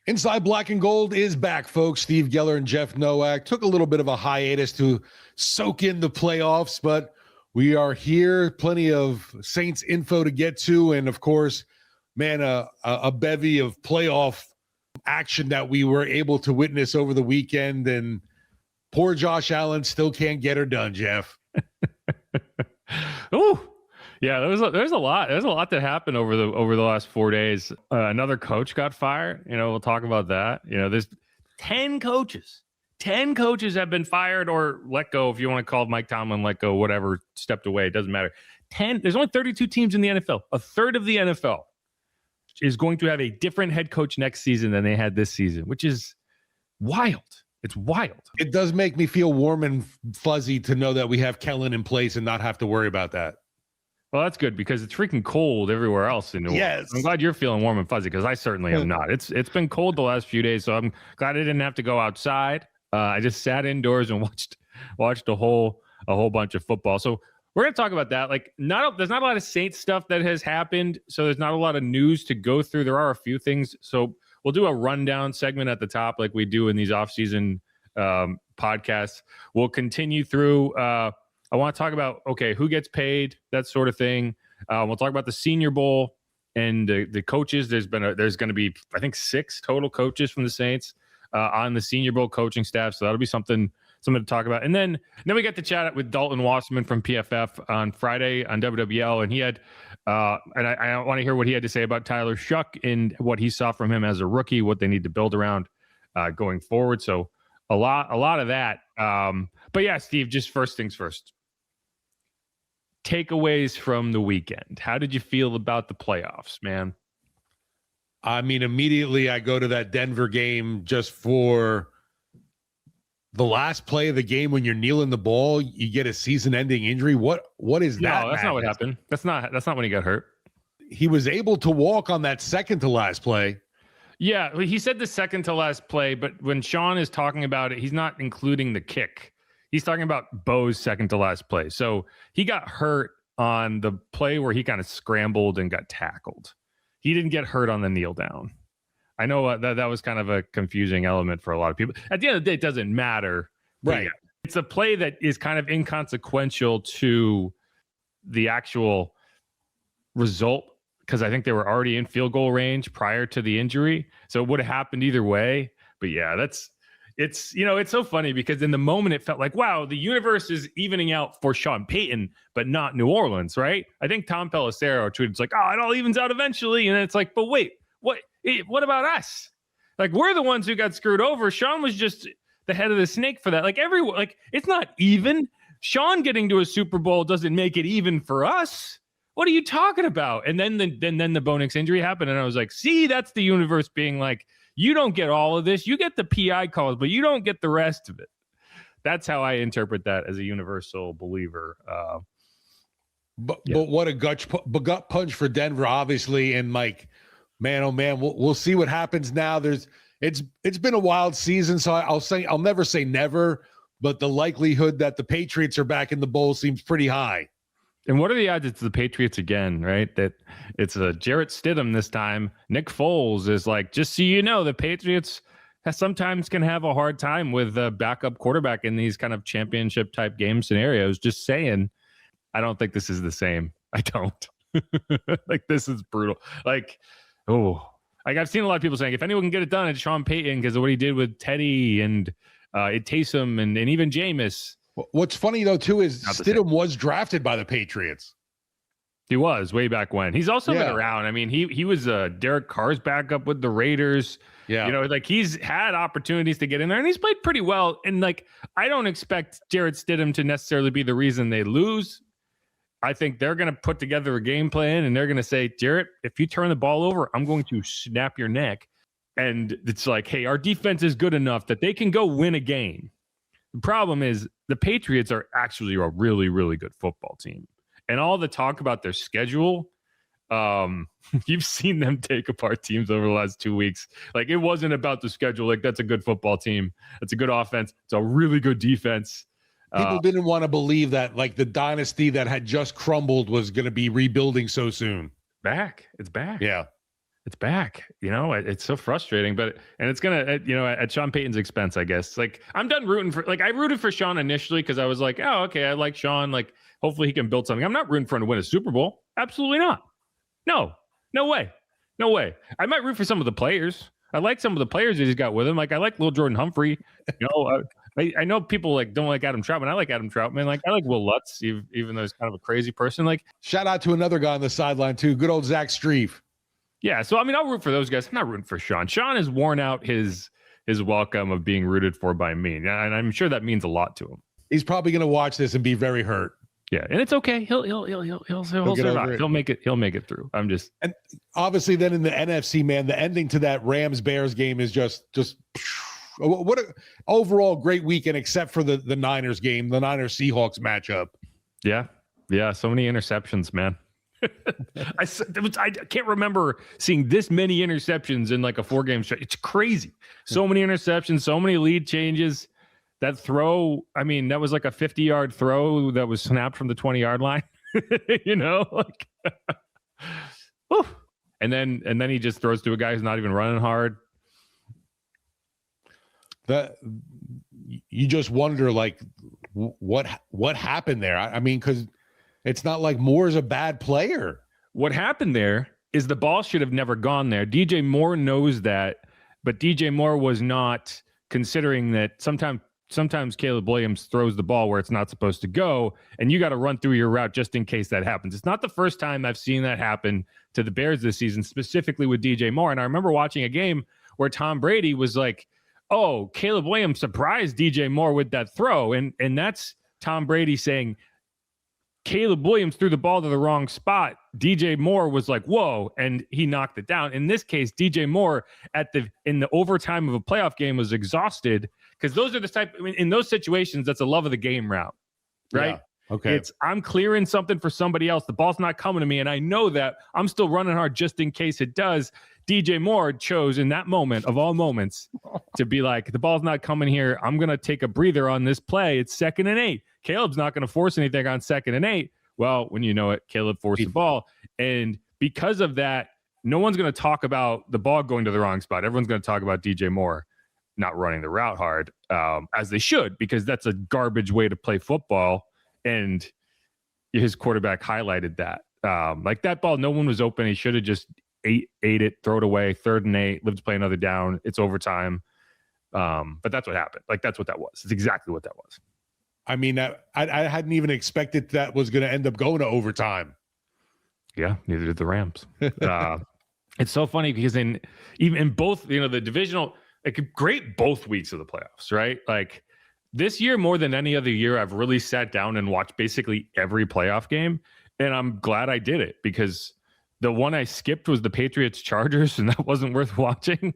Inside Black and Gold is back, folks. Steve Geller and Jeff Nowak took a little bit of a hiatus to soak in the playoffs, but we are here. Plenty of Saints info to get to, and of course, man, a bevy of playoff action that we were able to witness over the weekend. And poor Josh Allen still can't get her done, Jeff. Ooh. Yeah, there's a lot that happened over the last 4 days. Another coach got fired. We'll talk about that. There's 10 coaches. 10 coaches have been fired or let go, if you want to call Mike Tomlin let go, whatever, stepped away. It doesn't matter. 10. There's only 32 teams in the NFL. A third of the NFL is going to have a different head coach next season than they had this season, which is wild. It's wild. It does make me feel warm and fuzzy to know that we have Kellen in place and not have to worry about that. Well, that's good because it's freaking cold everywhere else in New Orleans. Yes. I'm glad you're feeling warm and fuzzy because I certainly am not. It's been cold the last few days, so I'm glad I didn't have to go outside. I just sat indoors and watched a whole bunch of football. So we're going to talk about that. There's not a lot of Saints stuff that has happened, so there's not a lot of news to go through. There are a few things. So we'll do a rundown segment at the top like we do in these offseason podcasts. We'll continue through I want to talk about, who gets paid, that sort of thing. We'll talk about the Senior Bowl and the coaches. There's going to be, I think, 6 total coaches from the Saints on the Senior Bowl coaching staff. So that'll be something to talk about. And then we get to chat with Dalton Wasserman from PFF on Friday on WWL. And he had, and I want to hear what he had to say about Tyler Shuck and what he saw from him as a rookie, what they need to build around going forward. So a lot of that. But yeah, Steve, just first things first. Takeaways from the weekend. How did you feel about the playoffs, man? I mean, immediately I go to that Denver game just for the last play of the game when you're kneeling the ball, you get a season-ending injury. What is that? No, that's not what happened. That's not when he got hurt. He was able to walk on that second to last play. Yeah, he said the second to last play, but when Sean is talking about it, he's not including the kick. He's talking about Bo's second to last play. So he got hurt on the play where he kind of scrambled and got tackled. He didn't get hurt on the kneel down. I know that was kind of a confusing element for a lot of people. At the end of the day, it doesn't matter. Right. Yeah, it's a play that is kind of inconsequential to the actual result because I think they were already in field goal range prior to the injury. So it would have happened either way. But yeah, it's so funny because in the moment it felt like, wow, the universe is evening out for Sean Payton, but not New Orleans, right? I think Tom Pelissero tweeted, it's like, oh, it all evens out eventually. And it's like, but wait, what about us? Like, we're the ones who got screwed over. Sean was just the head of the snake for that. Like, everyone, like, it's not even. Sean getting to a Super Bowl doesn't make it even for us. What are you talking about? And then the Bo Nix injury happened, and I was like, see, that's the universe being like, you don't get all of this. You get the PI calls, but you don't get the rest of it. That's how I interpret that as a universal believer. But what a gut punch for Denver, obviously. And Mike, man, oh man, we'll see what happens now. It's been a wild season, so I'll never say never, but the likelihood that the Patriots are back in the bowl seems pretty high. And what are the odds it's the Patriots again, right? That it's a Jarrett Stidham this time. Nick Foles is like, just so you know, the Patriots sometimes can have a hard time with a backup quarterback in these kind of championship type game scenarios. Just saying, I don't think this is the same. I don't. Like, this is brutal. Like, I've seen a lot of people saying, if anyone can get it done, it's Sean Payton because of what he did with Teddy and Taysom and even Jameis. What's funny, though, too, is Stidham was drafted by the Patriots. He was way back when. He's also been around. I mean, he was Derek Carr's backup with the Raiders. Yeah. Like, he's had opportunities to get in there, and he's played pretty well. And, like, I don't expect Jarrett Stidham to necessarily be the reason they lose. I think they're going to put together a game plan, and they're going to say, Jarrett, if you turn the ball over, I'm going to snap your neck. And it's like, hey, our defense is good enough that they can go win a game. The problem is the Patriots are actually a really, really good football team. And all the talk about their schedule, you've seen them take apart teams over the last 2 weeks. Like, it wasn't about the schedule. Like, that's a good football team. That's a good offense. It's a really good defense. People didn't want to believe that, like, the dynasty that had just crumbled was going to be rebuilding so soon. It's back. Yeah. It's back. It's so frustrating, and it's gonna, at Sean Payton's expense, I guess. Like, I'm done rooting for. Like, I rooted for Sean initially because I was like, oh, okay, I like Sean. Like, hopefully he can build something. I'm not rooting for him to win a Super Bowl. Absolutely not. No way. I might root for some of the players. I like some of the players that he's got with him. Like, I like Lil Jordan Humphrey. I know people don't like Adam Troutman. I like Adam Troutman. Like, I like Will Lutz, even though he's kind of a crazy person. Like, shout out to another guy on the sideline too. Good old Zach Strief. Yeah, so I'll root for those guys. I'm not rooting for Sean. Sean has worn out his welcome of being rooted for by me, and I'm sure that means a lot to him. He's probably going to watch this and be very hurt. Yeah, and it's okay. He'll survive. He'll make it through. And obviously then in the NFC, man, the ending to that Rams Bears game is just what a overall great weekend, except for the Niners game, the Niners Seahawks matchup. Yeah, so many interceptions, man. I can't remember seeing this many interceptions in like a 4-game stretch. It's crazy. So many interceptions, so many lead changes. That throw, that was like a 50-yard throw that was snapped from the 20-yard line. Like, and then he just throws to a guy who's not even running hard. That you just wonder, like, what happened there? Because it's not like Moore's a bad player. What happened there is the ball should have never gone there. DJ Moore knows that, but DJ Moore was not considering that sometimes Caleb Williams throws the ball where it's not supposed to go, and you got to run through your route just in case that happens. It's not the first time I've seen that happen to the Bears this season, specifically with DJ Moore. And I remember watching a game where Tom Brady was like, oh, Caleb Williams surprised DJ Moore with that throw. And that's Tom Brady saying, Caleb Williams threw the ball to the wrong spot. DJ Moore was like, whoa, and he knocked it down. In this case, DJ Moore in the overtime of a playoff game was exhausted, because those are the type, in those situations, that's a love of the game route, right? Yeah. Okay. I'm clearing something for somebody else. The ball's not coming to me, and I know that I'm still running hard just in case it does. DJ Moore chose in that moment of all moments to be like, the ball's not coming here. I'm going to take a breather on this play. It's 2nd and 8. Caleb's not going to force anything on 2nd and 8. Well, when you know it, Caleb forced the ball. And because of that, no one's going to talk about the ball going to the wrong spot. Everyone's going to talk about DJ Moore not running the route hard, as they should, because that's a garbage way to play football. And his quarterback highlighted that. Like, that ball, no one was open. He should have just ate it, throw it away, 3rd and 8, live to play another down. It's overtime. But that's what happened. Like, that's what that was. It's exactly what that was. I hadn't even expected that was going to end up going to overtime. Yeah, neither did the Rams. It's so funny because even in both, the divisional, like, great both weeks of the playoffs, right? Like, this year, more than any other year, I've really sat down and watched basically every playoff game. And I'm glad I did it, because the one I skipped was the Patriots Chargers, and that wasn't worth watching.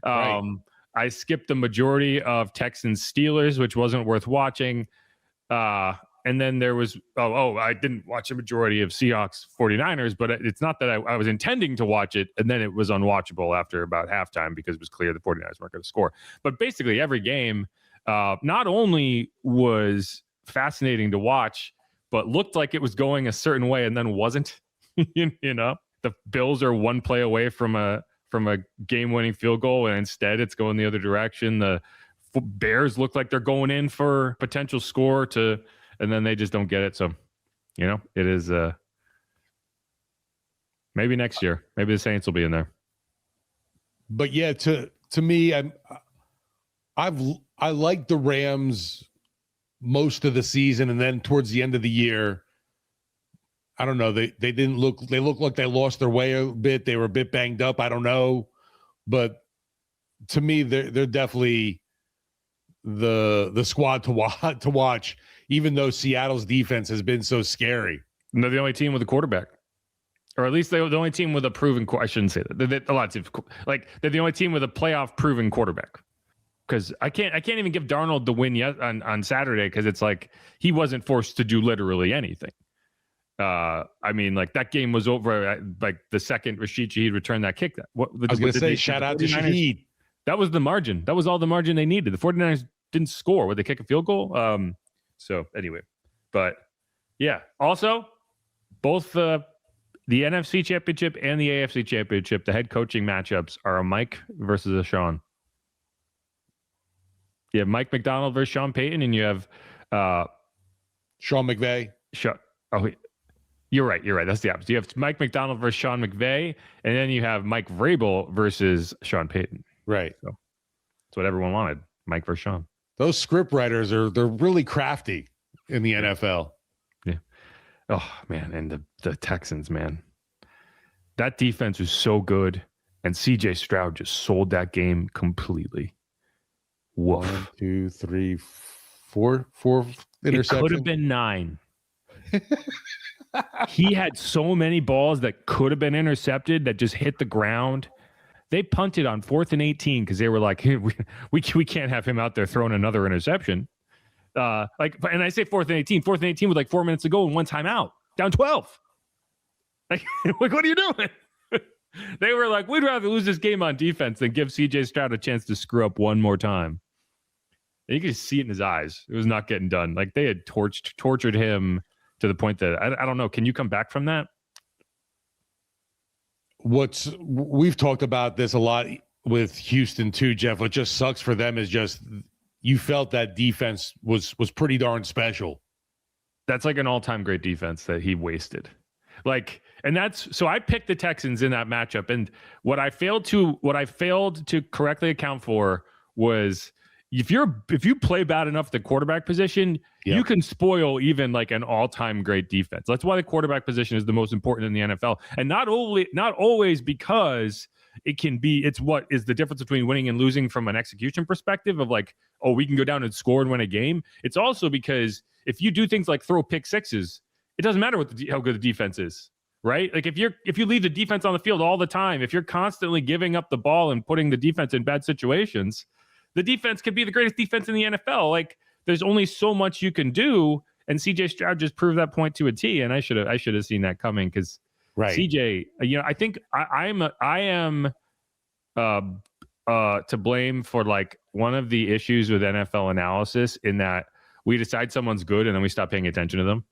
Right. I skipped the majority of Texans Steelers, which wasn't worth watching. And then there was, I didn't watch a majority of Seahawks 49ers, but it's not that I was intending to watch it. And then it was unwatchable after about halftime, because it was clear the 49ers weren't going to score. But basically every game not only was fascinating to watch, but looked like it was going a certain way and then wasn't. The Bills are one play away from a game-winning field goal, and instead it's going the other direction. The Bears look like they're going in for potential score and then they just don't get it. So, it is maybe next year. Maybe the Saints will be in there. But yeah, to me, I like the Rams most of the season, and then towards the end of the year, I don't know. They looked like they lost their way a bit. They were a bit banged up. I don't know, but to me, they're definitely the squad to watch. Even though Seattle's defense has been so scary, and they're the only team with a quarterback, or at least they're the only team with a proven. I shouldn't say that. They're a lot of teams, like, they're the only team with a playoff proven quarterback. Because I can't even give Darnold the win yet on Saturday, because it's like he wasn't forced to do literally anything. Like, that game was over. Like, the second Rashid Shaheed returned that kick. I was going to say, shout out to Shaheed. That was the margin. That was all the margin they needed. The 49ers didn't score. Would they kick a field goal? So anyway, but yeah. Also, both the NFC Championship and the AFC Championship, the head coaching matchups are a Mike versus a Sean. You have Mike McDonald versus Sean Payton, and you have Sean McVay. You're right. That's the opposite. You have Mike McDonald versus Sean McVay, and then you have Mike Vrabel versus Sean Payton. Right. So that's what everyone wanted. Mike versus Sean. Those script writers they're really crafty in the NFL. Yeah. Oh man, and the Texans, man. That defense was so good, and CJ Stroud just sold that game completely. Woof. 1, 2, 3, 4 interceptions. It could have been 9. He had so many balls that could have been intercepted that just hit the ground. They punted on 4th and 18 because they were like, hey, we can't have him out there throwing another interception. And I say 4th and 18. 4th and 18 with like 4 minutes to go and 1 timeout. Down 12. Like what are you doing? They were like, we'd rather lose this game on defense than give CJ Stroud a chance to screw up one more time. And you could just see it in his eyes. It was not getting done. Like they had tortured him to the point that I don't know. Can you come back from that? We've talked about this a lot with Houston too, Jeff. What just sucks for them is just you felt that defense was pretty darn special. That's like an all-time great defense that he wasted. So I picked the Texans in that matchup, and what I failed to correctly account for was if you play bad enough at the quarterback position, you can spoil even like an all-time great defense. That's why the quarterback position is the most important in the NFL, and not always because it's what is the difference between winning and losing from an execution perspective of like, oh, we can go down and score and win a game. It's also because if you do things like throw pick sixes, it doesn't matter how good the defense is, right? Like if you leave the defense on the field all the time, if you're constantly giving up the ball and putting the defense in bad situations, the defense could be the greatest defense in the NFL. Like there's only so much you can do, and CJ Stroud just proved that point to a T. And I should have seen that coming because CJ, I think I am to blame for like one of the issues with NFL analysis in that we decide someone's good and then we stop paying attention to them.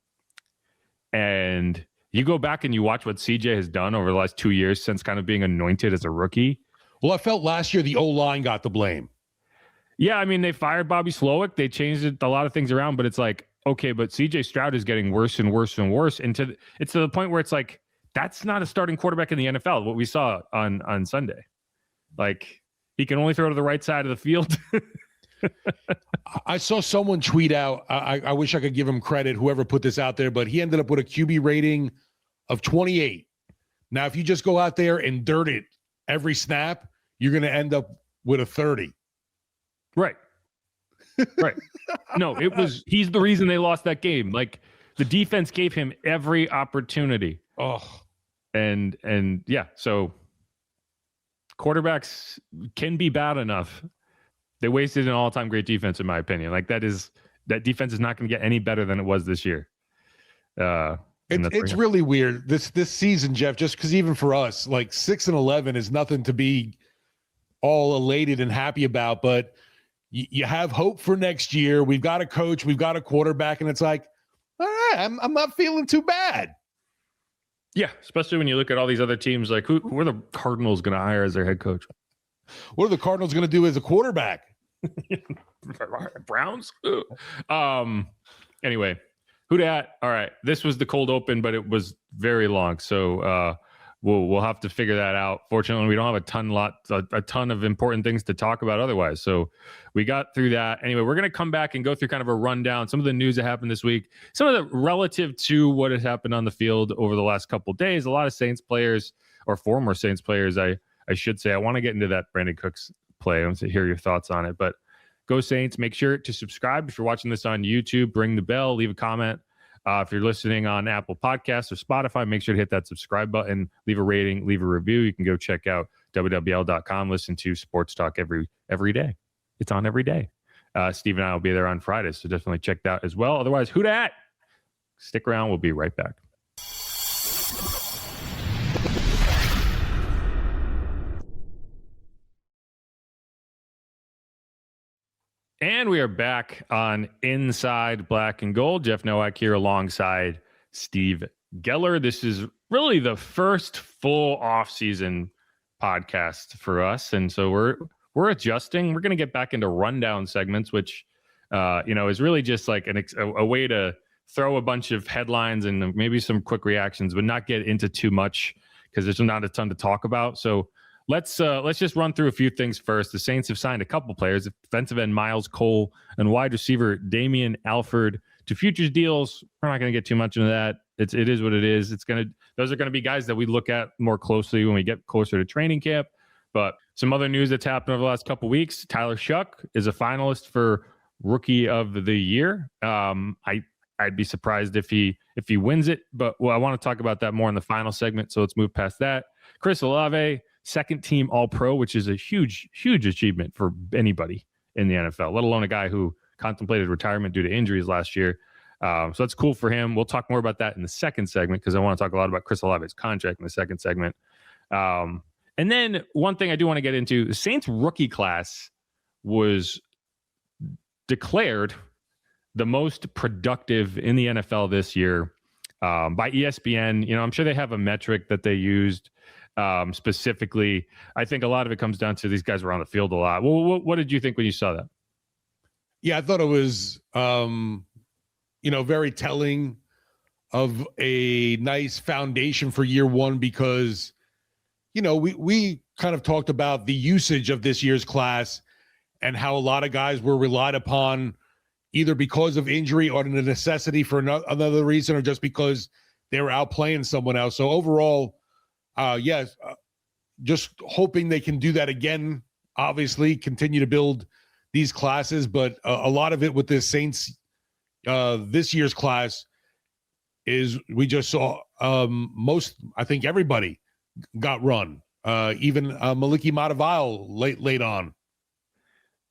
And you go back and you watch what CJ has done over the last 2 years since kind of being anointed as a rookie. Well, I felt last year the O-line got the blame. Yeah, I mean, they fired Bobby Slowick. They changed a lot of things around, but it's like, okay, but CJ Stroud is getting worse and worse and worse. And it's to the point where it's like, that's not a starting quarterback in the NFL, what we saw on Sunday. Like, he can only throw to the right side of the field. I saw someone tweet out, I wish I could give him credit, whoever put this out there, but he ended up with a QB rating of 28. Now, if you just go out there and dirt it every snap, you're going to end up with a 30. Right. No, he's the reason they lost that game. Like the defense gave him every opportunity. Oh, and yeah. So quarterbacks can be bad enough. They wasted an all-time great defense, in my opinion. Like that defense is not going to get any better than it was this year. It's really weird this season, Jeff, just because even for us, like 6-11 is nothing to be all elated and happy about, but you have hope for next year. We've got a coach, we've got a quarterback, and it's like, all right, I'm not feeling too bad. Yeah, especially when you look at all these other teams, like who are the Cardinals going to hire as their head coach? What are the Cardinals going to do as a quarterback? Browns? Anyway, who dat? All right, this was the cold open, but it was very long, so we'll have to figure that out. Fortunately, we don't have a ton of important things to talk about otherwise. So we got through that. Anyway, we're going to come back and go through kind of a rundown, some of the news that happened this week, some of the relative to what has happened on the field over the last couple of days. A lot of Saints players or former Saints players, I should say. I want to get into that Brandon Cooks play. I want to hear your thoughts on it. But go Saints. Make sure to subscribe if you're watching this on YouTube. Ring the bell. Leave a comment. If you're listening on Apple Podcasts or Spotify, make sure to hit that subscribe button, leave a rating, leave a review. You can go check out WWL.com, listen to Sports Talk every day. It's on every day. Steve and I will be there on Fridays, so definitely check that as well. Otherwise, who dat? Stick around. We'll be right back. And we are back on Inside Black and Gold. Jeff Nowak here alongside Steve Geller. This is really the first full off-season podcast for us, and so we're adjusting. We're going to get back into rundown segments, which is really just like a way to throw a bunch of headlines and maybe some quick reactions, but not get into too much because there's not a ton to talk about. So let's just run through a few things first. The Saints have signed a couple players: defensive end Miles Cole and wide receiver Damian Alford to futures deals. We're not going to get too much into that. It is what it is. Those are going to be guys that we look at more closely when we get closer to training camp. But some other news that's happened over the last couple of weeks: Tyler Shuck is a finalist for Rookie of the Year. I'd be surprised if he wins it, but I want to talk about that more in the final segment. So let's move past that. Chris Olave, second team All-Pro, which is a huge achievement for anybody in the NFL, let alone a guy who contemplated retirement due to injuries last year. So that's cool for him. We'll talk more about that in the second segment because I want to talk a lot about Chris Olave's contract in the second segment. And then one thing I do want to get into: the Saints rookie class was declared the most productive in the NFL this year by ESPN. I'm sure they have a metric that they used specifically. I think a lot of it comes down to these guys were on the field a lot. Well, what did you think when you saw that? Yeah, I thought it was, very telling of a nice foundation for year one because, we kind of talked about the usage of this year's class and how a lot of guys were relied upon either because of injury or the necessity for another reason, or just because they were out playing someone else. So overall, just hoping they can do that again. Obviously, continue to build these classes, but a lot of it with the Saints this year's class is we just saw I think everybody got run, even Maliki Matavile late on.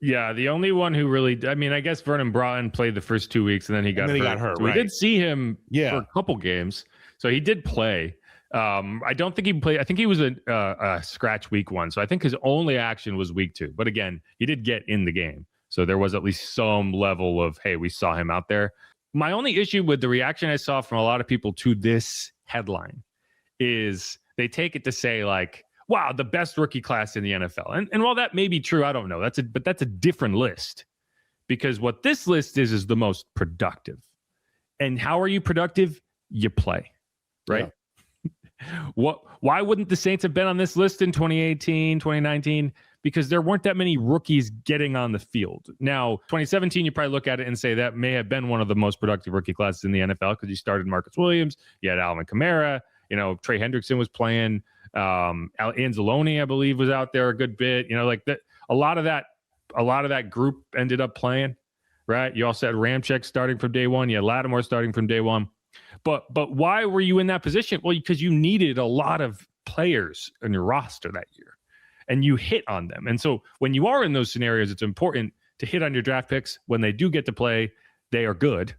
Yeah, the only one who really, I guess Vernon Broughton played the first 2 weeks and then he got hurt. So right. We did see him for a couple games. So he did play. I don't think he played. I think he was a scratch week one. So I think his only action was week two. But again, he did get in the game. So there was at least some level of, hey, we saw him out there. My only issue with the reaction I saw from a lot of people to this headline is they take it to say like, wow, the best rookie class in the NFL. And while that may be true, I don't know. But that's a different list, because what this list is the most productive. And how are you productive? You play, right? Yeah. Why wouldn't the Saints have been on this list in 2018, 2019? Because there weren't that many rookies getting on the field. Now, 2017, you probably look at it and say that may have been one of the most productive rookie classes in the NFL because you started Marcus Williams, you had Alvin Kamara, Trey Hendrickson was playing. Anzalone, I believe, was out there a good bit. A lot of that group ended up playing, right? You also had Ramczyk starting from day one. You had Lattimore starting from day one. But why were you in that position? Well, because you needed a lot of players on your roster that year, and you hit on them. And so when you are in those scenarios, it's important to hit on your draft picks. When they do get to play, they are good,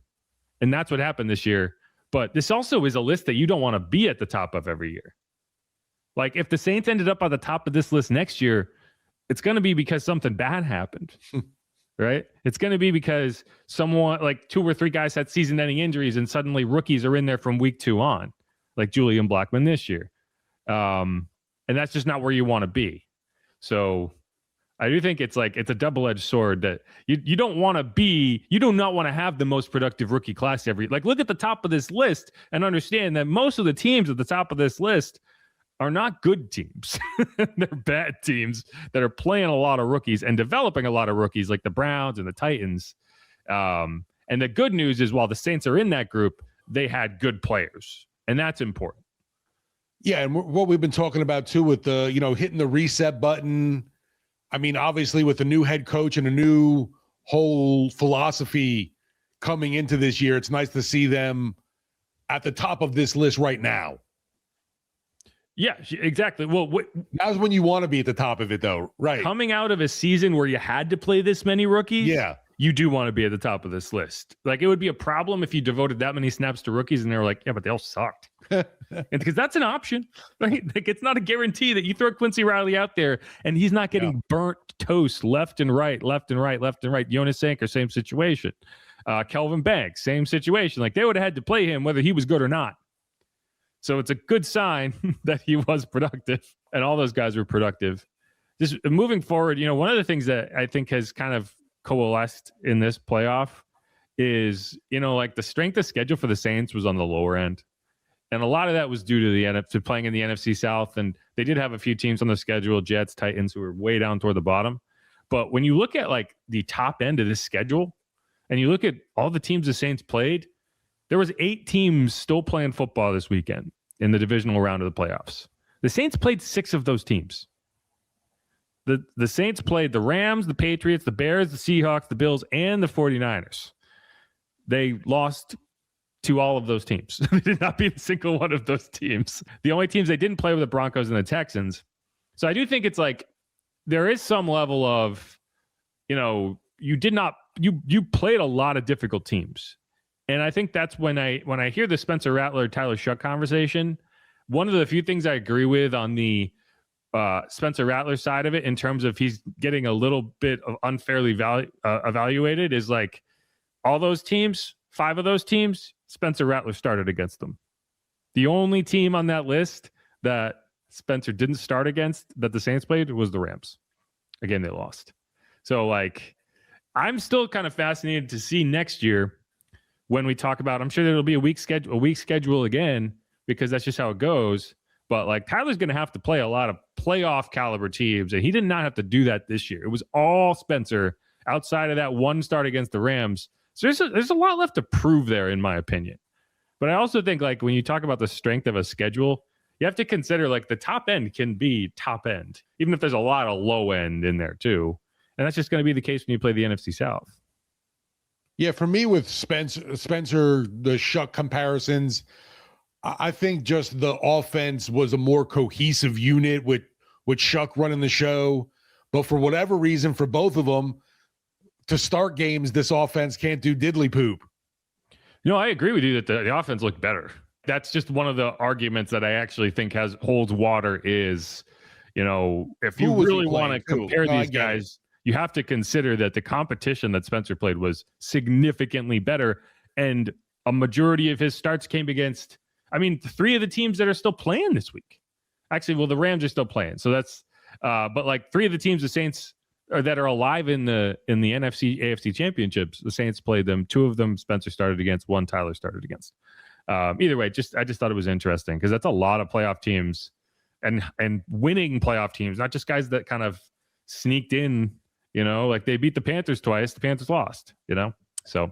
and that's what happened this year. But this also is a list that you don't want to be at the top of every year. Like, if the Saints ended up on the top of this list next year, it's going to be because something bad happened, right? It's going to be because someone, like 2 or 3 guys had season-ending injuries, and suddenly rookies are in there from week 2 on, like Julian Blackmon this year. And that's just not where you want to be. So I do think it's a double-edged sword that you don't want to be. You do not want to have the most productive rookie class look at the top of this list and understand that most of the teams at the top of this list are not good teams. They're bad teams that are playing a lot of rookies and developing a lot of rookies, like the Browns and the Titans. And the good news is, while the Saints are in that group, they had good players, and that's important. Yeah, and what we've been talking about too with the, hitting the reset button. I mean, obviously with a new head coach and a new whole philosophy coming into this year, it's nice to see them at the top of this list right now. Yeah, exactly. Well, now's when you want to be at the top of it, though, right? Coming out of a season where you had to play this many rookies, yeah, you do want to be at the top of this list. Like, it would be a problem if you devoted that many snaps to rookies and they were like, yeah, but they all sucked. And because that's an option, right? Like, it's not a guarantee that you throw Quincy Riley out there and he's not getting burnt toast left and right. Jonas Sanker, same situation. Kelvin Banks, same situation. Like, they would have had to play him whether he was good or not. So it's a good sign that he was productive, and all those guys were productive. Just moving forward, one of the things that I think has kind of coalesced in this playoff is, like, the strength of schedule for the Saints was on the lower end. And a lot of that was due to playing in the NFC South. And they did have a few teams on the schedule, Jets, Titans, who were way down toward the bottom. But when you look at like the top end of this schedule and you look at all the teams the Saints played, there was 8 teams still playing football this weekend in the divisional round of the playoffs. The Saints played 6 of those teams. The Saints played the Rams, the Patriots, the Bears, the Seahawks, the Bills, and the 49ers. They lost to all of those teams. They did not beat a single one of those teams. The only teams they didn't play were the Broncos and the Texans. So I do think it's like there is some level of, you played a lot of difficult teams. And I think that's when I hear the Spencer Rattler, Tyler Shuck conversation, one of the few things I agree with on the Spencer Rattler side of it, in terms of he's getting a little bit of unfairly evaluated, is like all those teams, 5 of those teams, Spencer Rattler started against them. The only team on that list that Spencer didn't start against that the Saints played was the Rams. Again, they lost. So, like, I'm still kind of fascinated to see next year when we talk about, I'm sure there'll be a week schedule again, because that's just how it goes. But like, Tyler's going to have to play a lot of playoff caliber teams, and he did not have to do that this year. It was all Spencer outside of that one start against the Rams. So there's a lot left to prove there, in my opinion. But I also think, like, when you talk about the strength of a schedule, you have to consider, like, the top end can be top end, even if there's a lot of low end in there too. And that's just going to be the case when you play the NFC South. Yeah, for me with Spencer, the Shuck comparisons, I think just the offense was a more cohesive unit with Shuck running the show. But for whatever reason, for both of them, to start games, this offense can't do diddly poop. I agree with you that the offense looked better. That's just one of the arguments that I actually think holds water is, if you really want to compare these guys, you have to consider that the competition that Spencer played was significantly better. And a majority of his starts came against, 3 of the teams that are still playing this week. Actually, well, the Rams are still playing. So that's, but like 3 of the teams the Saints that are alive in the NFC, AFC championships, the Saints played them. 2 of them Spencer started against, 1 Tyler started against. Either way, I just thought it was interesting because that's a lot of playoff teams and winning playoff teams, not just guys that kind of sneaked in, like they beat the Panthers twice, the Panthers lost, So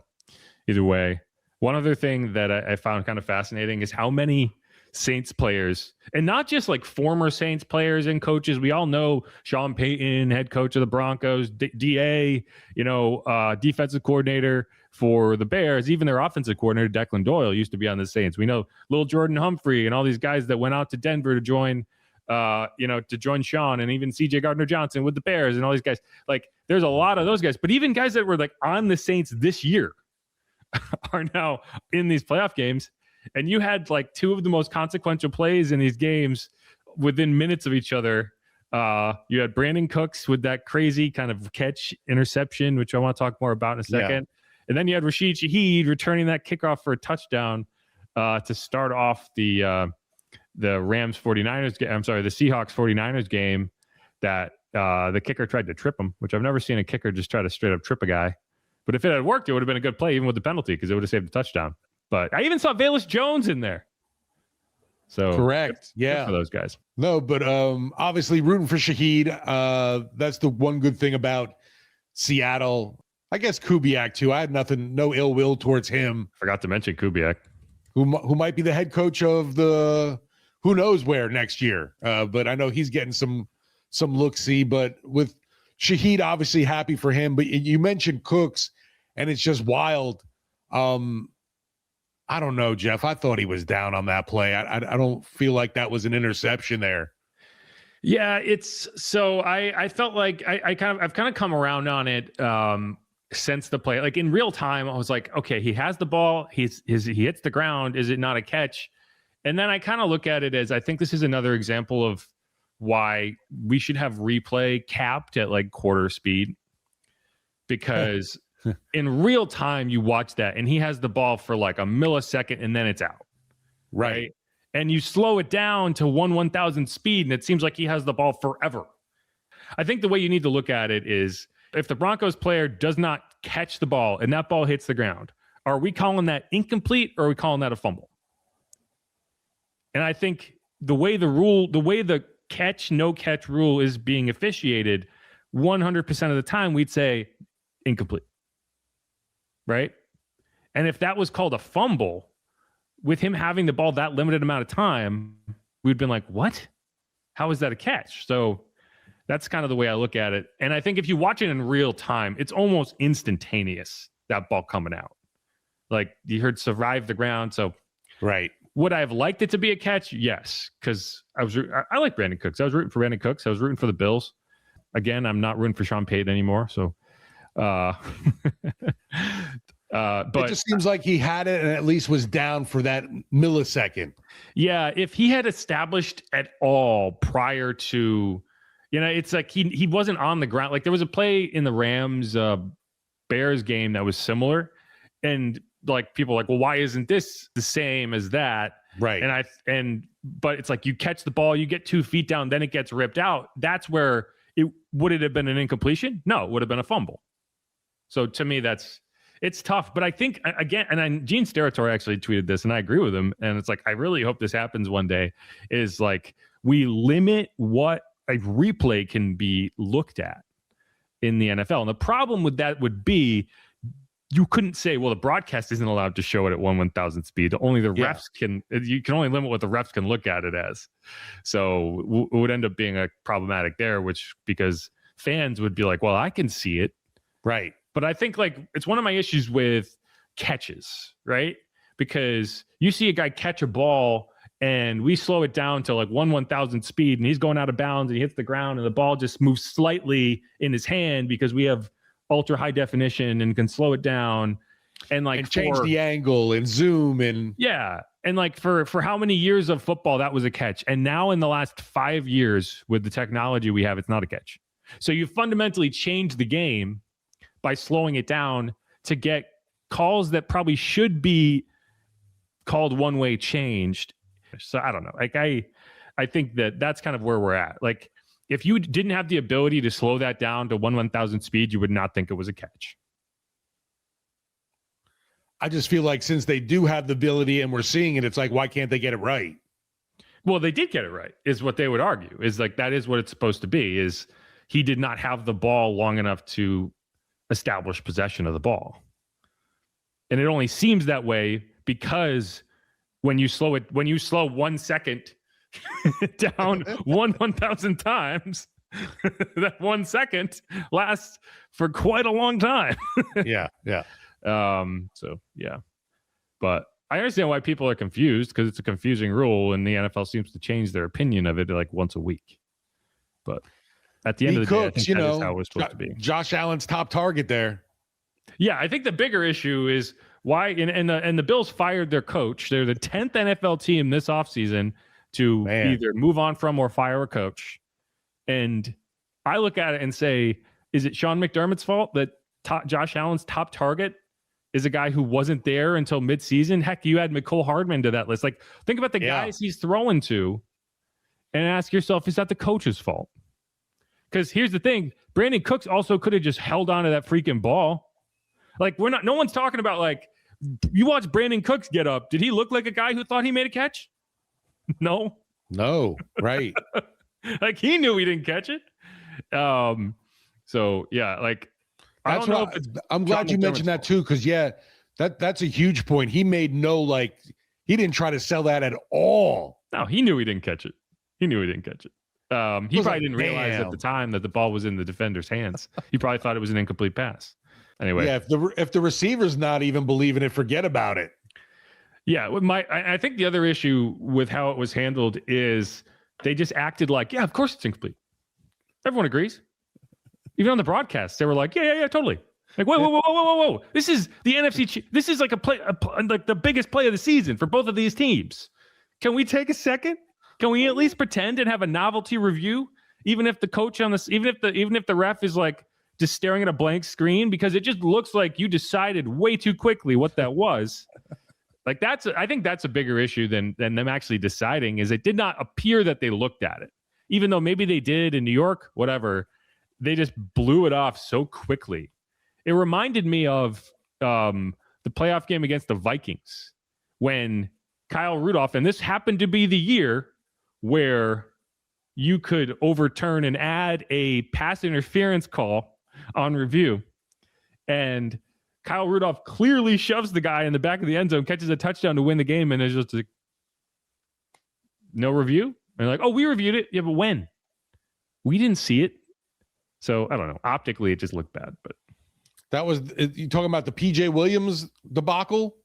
either way, one other thing that I found kind of fascinating is how many Saints players, and not just like former Saints players and coaches. We all know Sean Payton, head coach of the Broncos, DA, defensive coordinator for the Bears, even their offensive coordinator, Declan Doyle, used to be on the Saints. We know little Jordan Humphrey and all these guys that went out to Denver to join, Sean, and even CJ Gardner-Johnson with the Bears and all these guys. Like, there's a lot of those guys, but even guys that were like on the Saints this year are now in these playoff games. And you had like 2 of the most consequential plays in these games within minutes of each other. You had Brandon Cooks with that crazy kind of catch interception, which I want to talk more about in a second. Yeah. And then you had Rashid Shaheed returning that kickoff for a touchdown to start off the Rams 49ers game. I'm sorry, the Seahawks 49ers game that the kicker tried to trip him, which I've never seen a kicker just try to straight up trip a guy. But if it had worked, it would have been a good play, even with the penalty, because it would have saved the touchdown. But I even saw Velus Jones in there. So correct. Yeah. For those guys. No, but obviously rooting for Shaheed. That's the one good thing about Seattle. I guess Kubiak too. I had no ill will towards him. Forgot to mention Kubiak, who might be the head coach of the who knows where next year. But I know he's getting some look-see. But with Shaheed, obviously happy for him. But you mentioned Cooks, and it's just wild. I don't know, Jeff. I thought he was down on that play. I don't feel like that was an interception there. Yeah, it's so I felt like I've kind of come around on it since the play. Like in real time, I was like, okay, he has the ball, he hits the ground. Is it not a catch? And then I kind of look at it as, I think this is another example of why we should have replay capped at like quarter speed, because in real time, you watch that and he has the ball for like a millisecond and then it's out. Right. And you slow it down to 1/1000 speed and it seems like he has the ball forever. I think the way you need to look at it is if the Broncos player does not catch the ball and that ball hits the ground, are we calling that incomplete or are we calling that a fumble? And I think the way the no catch rule is being officiated, 100% of the time we'd say incomplete. Right? And if that was called a fumble, with him having the ball that limited amount of time, we'd been like, what? How is that a catch? So that's kind of the way I look at it. And I think if you watch it in real time, it's almost instantaneous, that ball coming out. Like you heard survive the ground. So right. Would I have liked it to be a catch? Yes. Because I like Brandon Cooks. I was rooting for Brandon Cooks. I was rooting for the Bills. Again, I'm not rooting for Sean Payton anymore. So but it just seems like he had it and at least was down for that millisecond. Yeah, if he had established at all prior to, it's like he wasn't on the ground. Like there was a play in the Rams Bears game that was similar, and like people are like, well, why isn't this the same as that? Right. But it's like you catch the ball, you get 2 feet down, then it gets ripped out. That's where would it have been an incompletion? No, it would have been a fumble. So to me, it's tough. But I think, again, and Gene Steratore actually tweeted this, and I agree with him. And it's like, I really hope this happens one day, is like we limit what a replay can be looked at in the NFL. And the problem with that would be you couldn't say, well, the broadcast isn't allowed to show it at 1/1000 speed. Only the refs can. You can only limit what the refs can look at it as. So it would end up being a problematic there, because fans would be like, well, I can see it. Right. But I think like it's one of my issues with catches, right? Because you see a guy catch a ball and we slow it down to like 1/1000 speed and he's going out of bounds and he hits the ground and the ball just moves slightly in his hand because we have ultra high definition and can slow it down and like change the angle and zoom and and like for how many years of football that was a catch, and now in the last 5 years with the technology we have, it's not a catch. So you fundamentally change the game by slowing it down to get calls that probably should be called one way changed. So I don't know. Like I think that's kind of where we're at. Like if you didn't have the ability to slow that down to 1/1000 speed, you would not think it was a catch. I just feel like since they do have the ability and we're seeing it, it's like, why can't they get it right? Well, they did get it right, is what they would argue. Is like that is what it's supposed to be, is he did not have the ball long enough to establish possession of the ball. And it only seems that way because when you slow 1 second down 1/1000 times, that 1 second lasts for quite a long time. Yeah. So yeah, but I understand why people are confused, because it's a confusing rule and the NFL seems to change their opinion of it like once a week. But at the end of the day, I think that is how it was supposed to be. Josh Allen's top target there. Yeah, I think the bigger issue is why, and the Bills fired their coach. They're the 10th NFL team this offseason to either move on from or fire a coach. And I look at it and say, is it Sean McDermott's fault that Josh Allen's top target is a guy who wasn't there until midseason? Heck, you add Mecole Hardman to that list. Like, think about the guys he's throwing to and ask yourself, is that the coach's fault? Because here's the thing, Brandon Cooks also could have just held on to that freaking ball. Like, no one's talking about, like, you watch Brandon Cooks get up. Did he look like a guy who thought he made a catch? No, right. Like, he knew he didn't catch it. So yeah, like, I'm glad you mentioned that too, because that's a huge point. He made he didn't try to sell that at all. No, he knew he didn't catch it. He probably didn't realize at the time that the ball was in the defender's hands. He probably thought it was an incomplete pass. Anyway, if the receiver's not even believing it, forget about it. Yeah, I think the other issue with how it was handled is they just acted like, yeah, of course it's incomplete. Everyone agrees. Even on the broadcast, they were like, yeah, totally. Like, whoa. This is the NFC. This is like like the biggest play of the season for both of these teams. Can we take a second? Can we at least pretend and have a novelty review? Even if the coach on this, even if the ref is like, just staring at a blank screen because it just looks like you decided way too quickly what that was. Like I think that's a bigger issue than them actually deciding. Is it did not appear that they looked at it, even though maybe they did in New York, whatever. They just blew it off so quickly. It reminded me of the playoff game against the Vikings when Kyle Rudolph, and this happened to be the year where you could overturn and add a pass interference call on review. And Kyle Rudolph clearly shoves the guy in the back of the end zone, catches a touchdown to win the game, and there's just like, no review. And like, oh, we reviewed it. Yeah, but when? We didn't see it. So I don't know. Optically, it just looked bad. But that was you talking about the PJ Williams debacle?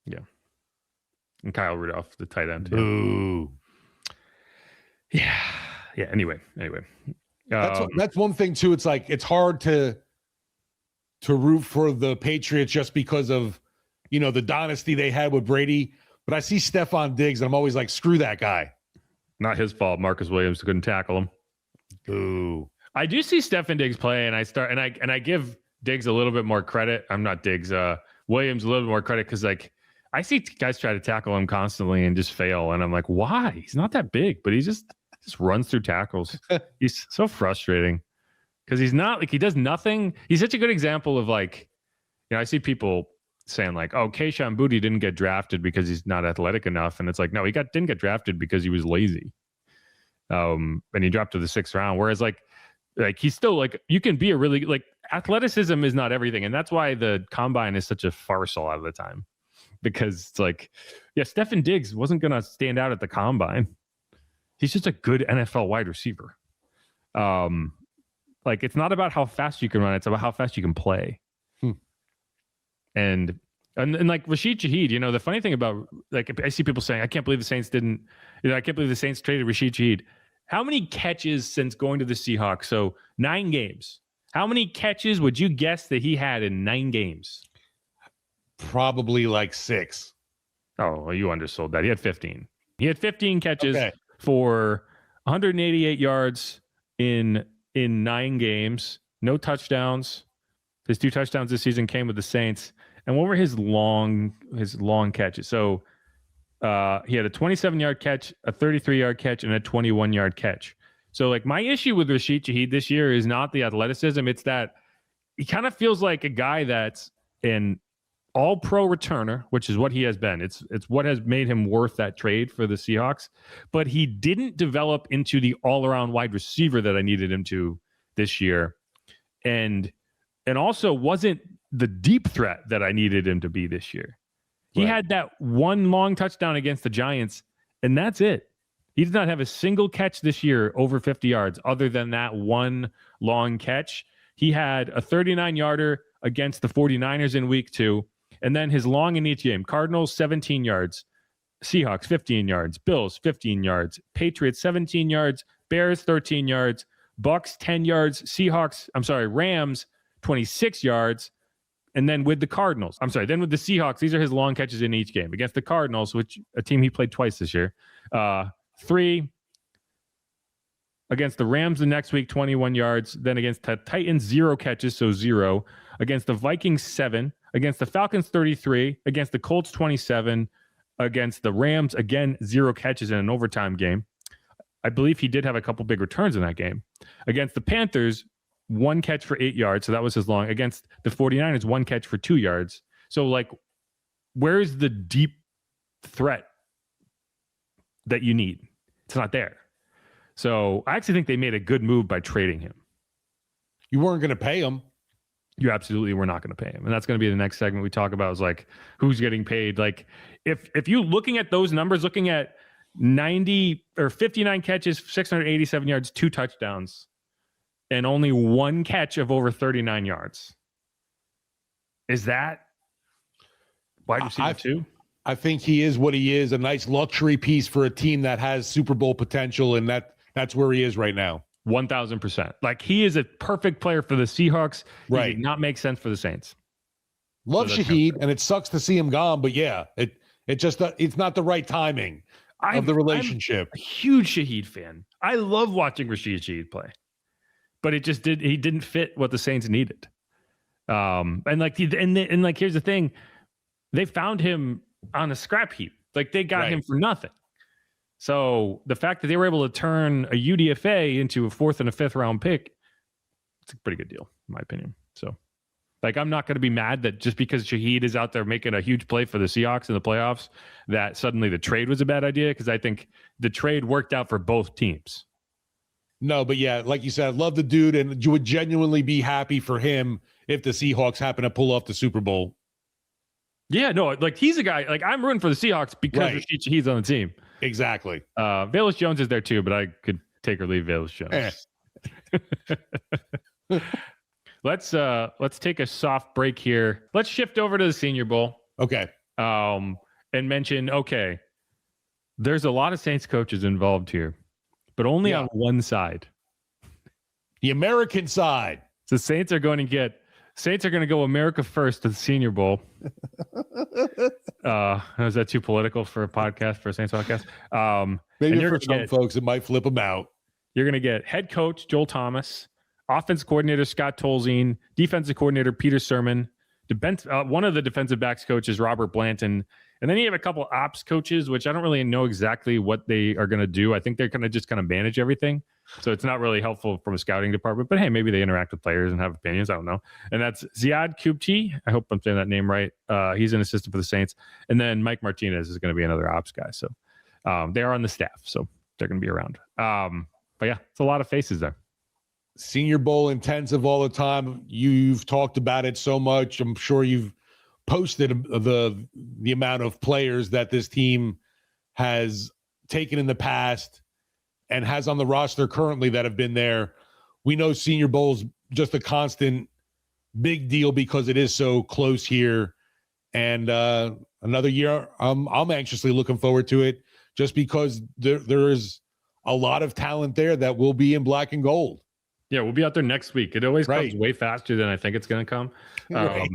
Yeah. And Kyle Rudolph, the tight end. Ooh. Yeah. Yeah. Anyway. That's one thing too. It's like it's hard to root for the Patriots just because of the dynasty they had with Brady. But I see Stephon Diggs and I'm always like, screw that guy. Not his fault. Marcus Williams couldn't tackle him. Ooh. I do see Stephon Diggs play, and I give Diggs a little bit more credit. I'm not Diggs. Williams a little bit more credit because like I see guys try to tackle him constantly and just fail, and I'm like, why? He's not that big, but he just runs through tackles. He's so frustrating because he's not like he does nothing. He's such a good example of like, I see people saying like, oh, Kayshon Boutte didn't get drafted because he's not athletic enough, and it's like, no, he didn't get drafted because he was lazy. And he dropped to the 6th round. Whereas like he's still like, you can be a really like athleticism is not everything. And that's why the combine is such a farce a lot of the time, because it's like, yeah, Stephon Diggs wasn't going to stand out at the combine. He's just a good NFL wide receiver. Like it's not about how fast you can run. It's about how fast you can play. And like Rashid Shaheed, the funny thing about like, I see people saying, I can't believe the Saints traded Rashid Shaheed. How many catches since going to the Seahawks? So 9 games. How many catches would you guess that he had in 9 games? Probably like 6. Oh, well, you undersold that. He had 15. He had 15 catches for 188 yards in 9 games. No touchdowns. His 2 touchdowns this season came with the Saints. And what were his long catches? So he had a 27-yard catch, a 33-yard catch, and a 21-yard catch. So like my issue with Rashid Shaheed this year is not the athleticism. It's that he kind of feels like a guy that's an all-pro returner, which is what he has been. It's what has made him worth that trade for the Seahawks. But he didn't develop into the all-around wide receiver that I needed him to this year. And also wasn't the deep threat that I needed him to be this year. He had that one long touchdown against the Giants, and that's it. He did not have a single catch this year over 50 yards other than that one long catch. He had a 39-yarder against the 49ers in week 2, and then his long in each game. Cardinals, 17 yards. Seahawks, 15 yards. Bills, 15 yards. Patriots, 17 yards. Bears, 13 yards. Bucks, 10 yards. Rams, 26 yards. And then with the Cardinals, then with the Seahawks, these are his long catches in each game. Against the Cardinals, which a team he played twice this year, 3. Against the Rams the next week, 21 yards. Then against the Titans, 0 catches, so 0. Against the Vikings, 7. Against the Falcons, 33. Against the Colts, 27. Against the Rams, again, 0 catches in an overtime game. I believe he did have a couple big returns in that game. Against the Panthers, 1 catch for 8 yards. So that was his long. Against the 49ers, 1 catch for 2 yards. So like, where's the deep threat that you need? It's not there. So I actually think they made a good move by trading him. You weren't going to pay him. You absolutely were not going to pay him. And that's going to be the next segment we talk about, is like who's getting paid. Like if you looking at those numbers, looking at 90 or 59 catches, 687 yards, 2 touchdowns, and only 1 catch of over 39 yards. Is that wide receiver 2? I think he is what he is, a nice luxury piece for a team that has Super Bowl potential, and that's where he is right now. 1,000%. Like he is a perfect player for the Seahawks. He did not make sense for the Saints. Love Shaheed, and it sucks to see him gone, but yeah, it's not the right timing of the relationship. I'm a huge Shaheed fan. I love watching Rashid Shaheed play. but he didn't fit what the Saints needed. And here's the thing, they found him on a scrap heap. Like they got him for nothing. So the fact that they were able to turn a UDFA into a 4th and a 5th round pick, it's a pretty good deal, in my opinion. So, like, I'm not going to be mad that just because Shaheed is out there making a huge play for the Seahawks in the playoffs, that suddenly the trade was a bad idea, because I think the trade worked out for both teams. No, but yeah, like you said, I love the dude, and you would genuinely be happy for him if the Seahawks happen to pull off the Super Bowl. Yeah, no, like he's a guy, like I'm rooting for the Seahawks because Rashid Shaheed's on the team. Exactly. Velus Jones is there too, but I could take or leave Velus Jones. Let's take a soft break here. Let's shift over to the Senior Bowl. Okay. And mention, there's a lot of Saints coaches involved here, but only on one side. The American side. So Saints are going to go America first to the Senior Bowl. Is that too political for a podcast, for a Saints podcast? Maybe for some folks, it might flip them out. You're going to get head coach Joel Thomas, offensive coordinator Scott Tolzien, defensive coordinator Peter Sermon, one of the defensive backs coaches Robert Blanton, and then you have a couple ops coaches, which I don't really know exactly what they are going to do. I think they're going to just kind of manage everything. So it's not really helpful from a scouting department, but hey, maybe they interact with players and have opinions. I don't know. And that's Ziad Kubti. I hope I'm saying that name right. He's an assistant for the Saints. And then Mike Martinez is going to be another ops guy. So they are on the staff, so they're going to be around. But yeah, it's a lot of faces there. Senior Bowl intensive all the time. You've talked about it so much. I'm sure you've posted the amount of players that this team has taken in the past and has on the roster currently that have been there. We know Senior Bowl's just a constant big deal because it is so close here. And another year, I'm anxiously looking forward to it, just because there is a lot of talent there that will be in black and gold. Yeah, we'll be out there next week. It always comes way faster than I think it's going to come. But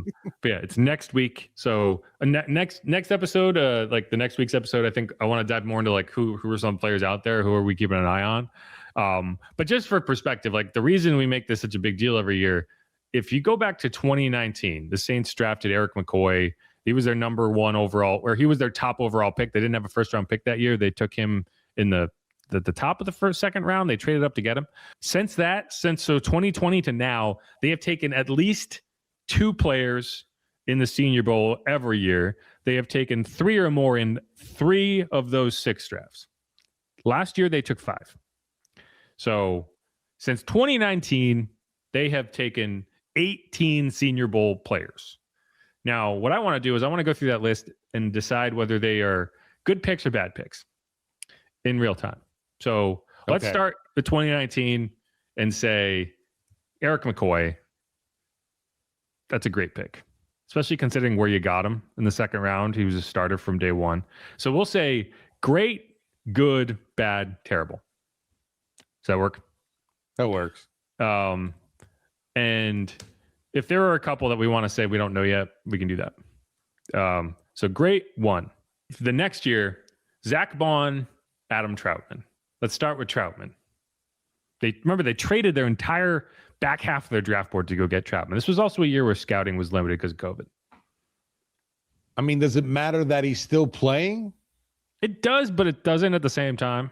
yeah, it's next week. So next episode, like the next week's episode, I think I want to dive more into like who are some players out there, who are we keeping an eye on. But just for perspective, like the reason we make this such a big deal every year, if you go back to 2019, the Saints drafted Eric McCoy. He was their number 1 overall, or he was their top overall pick. They didn't have a first round pick that year. They took him in the top of the second round. They traded up to get him. Since 2020 to now, they have taken at least 2 players in the Senior Bowl every year. They have taken 3 or more in 3 of those 6 drafts. Last year, they took 5. So since 2019, they have taken 18 Senior Bowl players. Now, what I want to do is I want to go through that list and decide whether they are good picks or bad picks in real time. So let's start with 2019 and say Eric McCoy. That's a great pick, especially considering where you got him in the second round. He was a starter from day one. So we'll say great, good, bad, terrible. Does that work? That works. And if there are a couple that we want to say we don't know yet, we can do that. So great, 1. The next year, Zach Bond, Adam Troutman. Let's start with Troutman. They traded their entire back half of their draft board to go get Troutman. This was also a year where scouting was limited because of COVID. I mean, does it matter that he's still playing? It does, but it doesn't at the same time.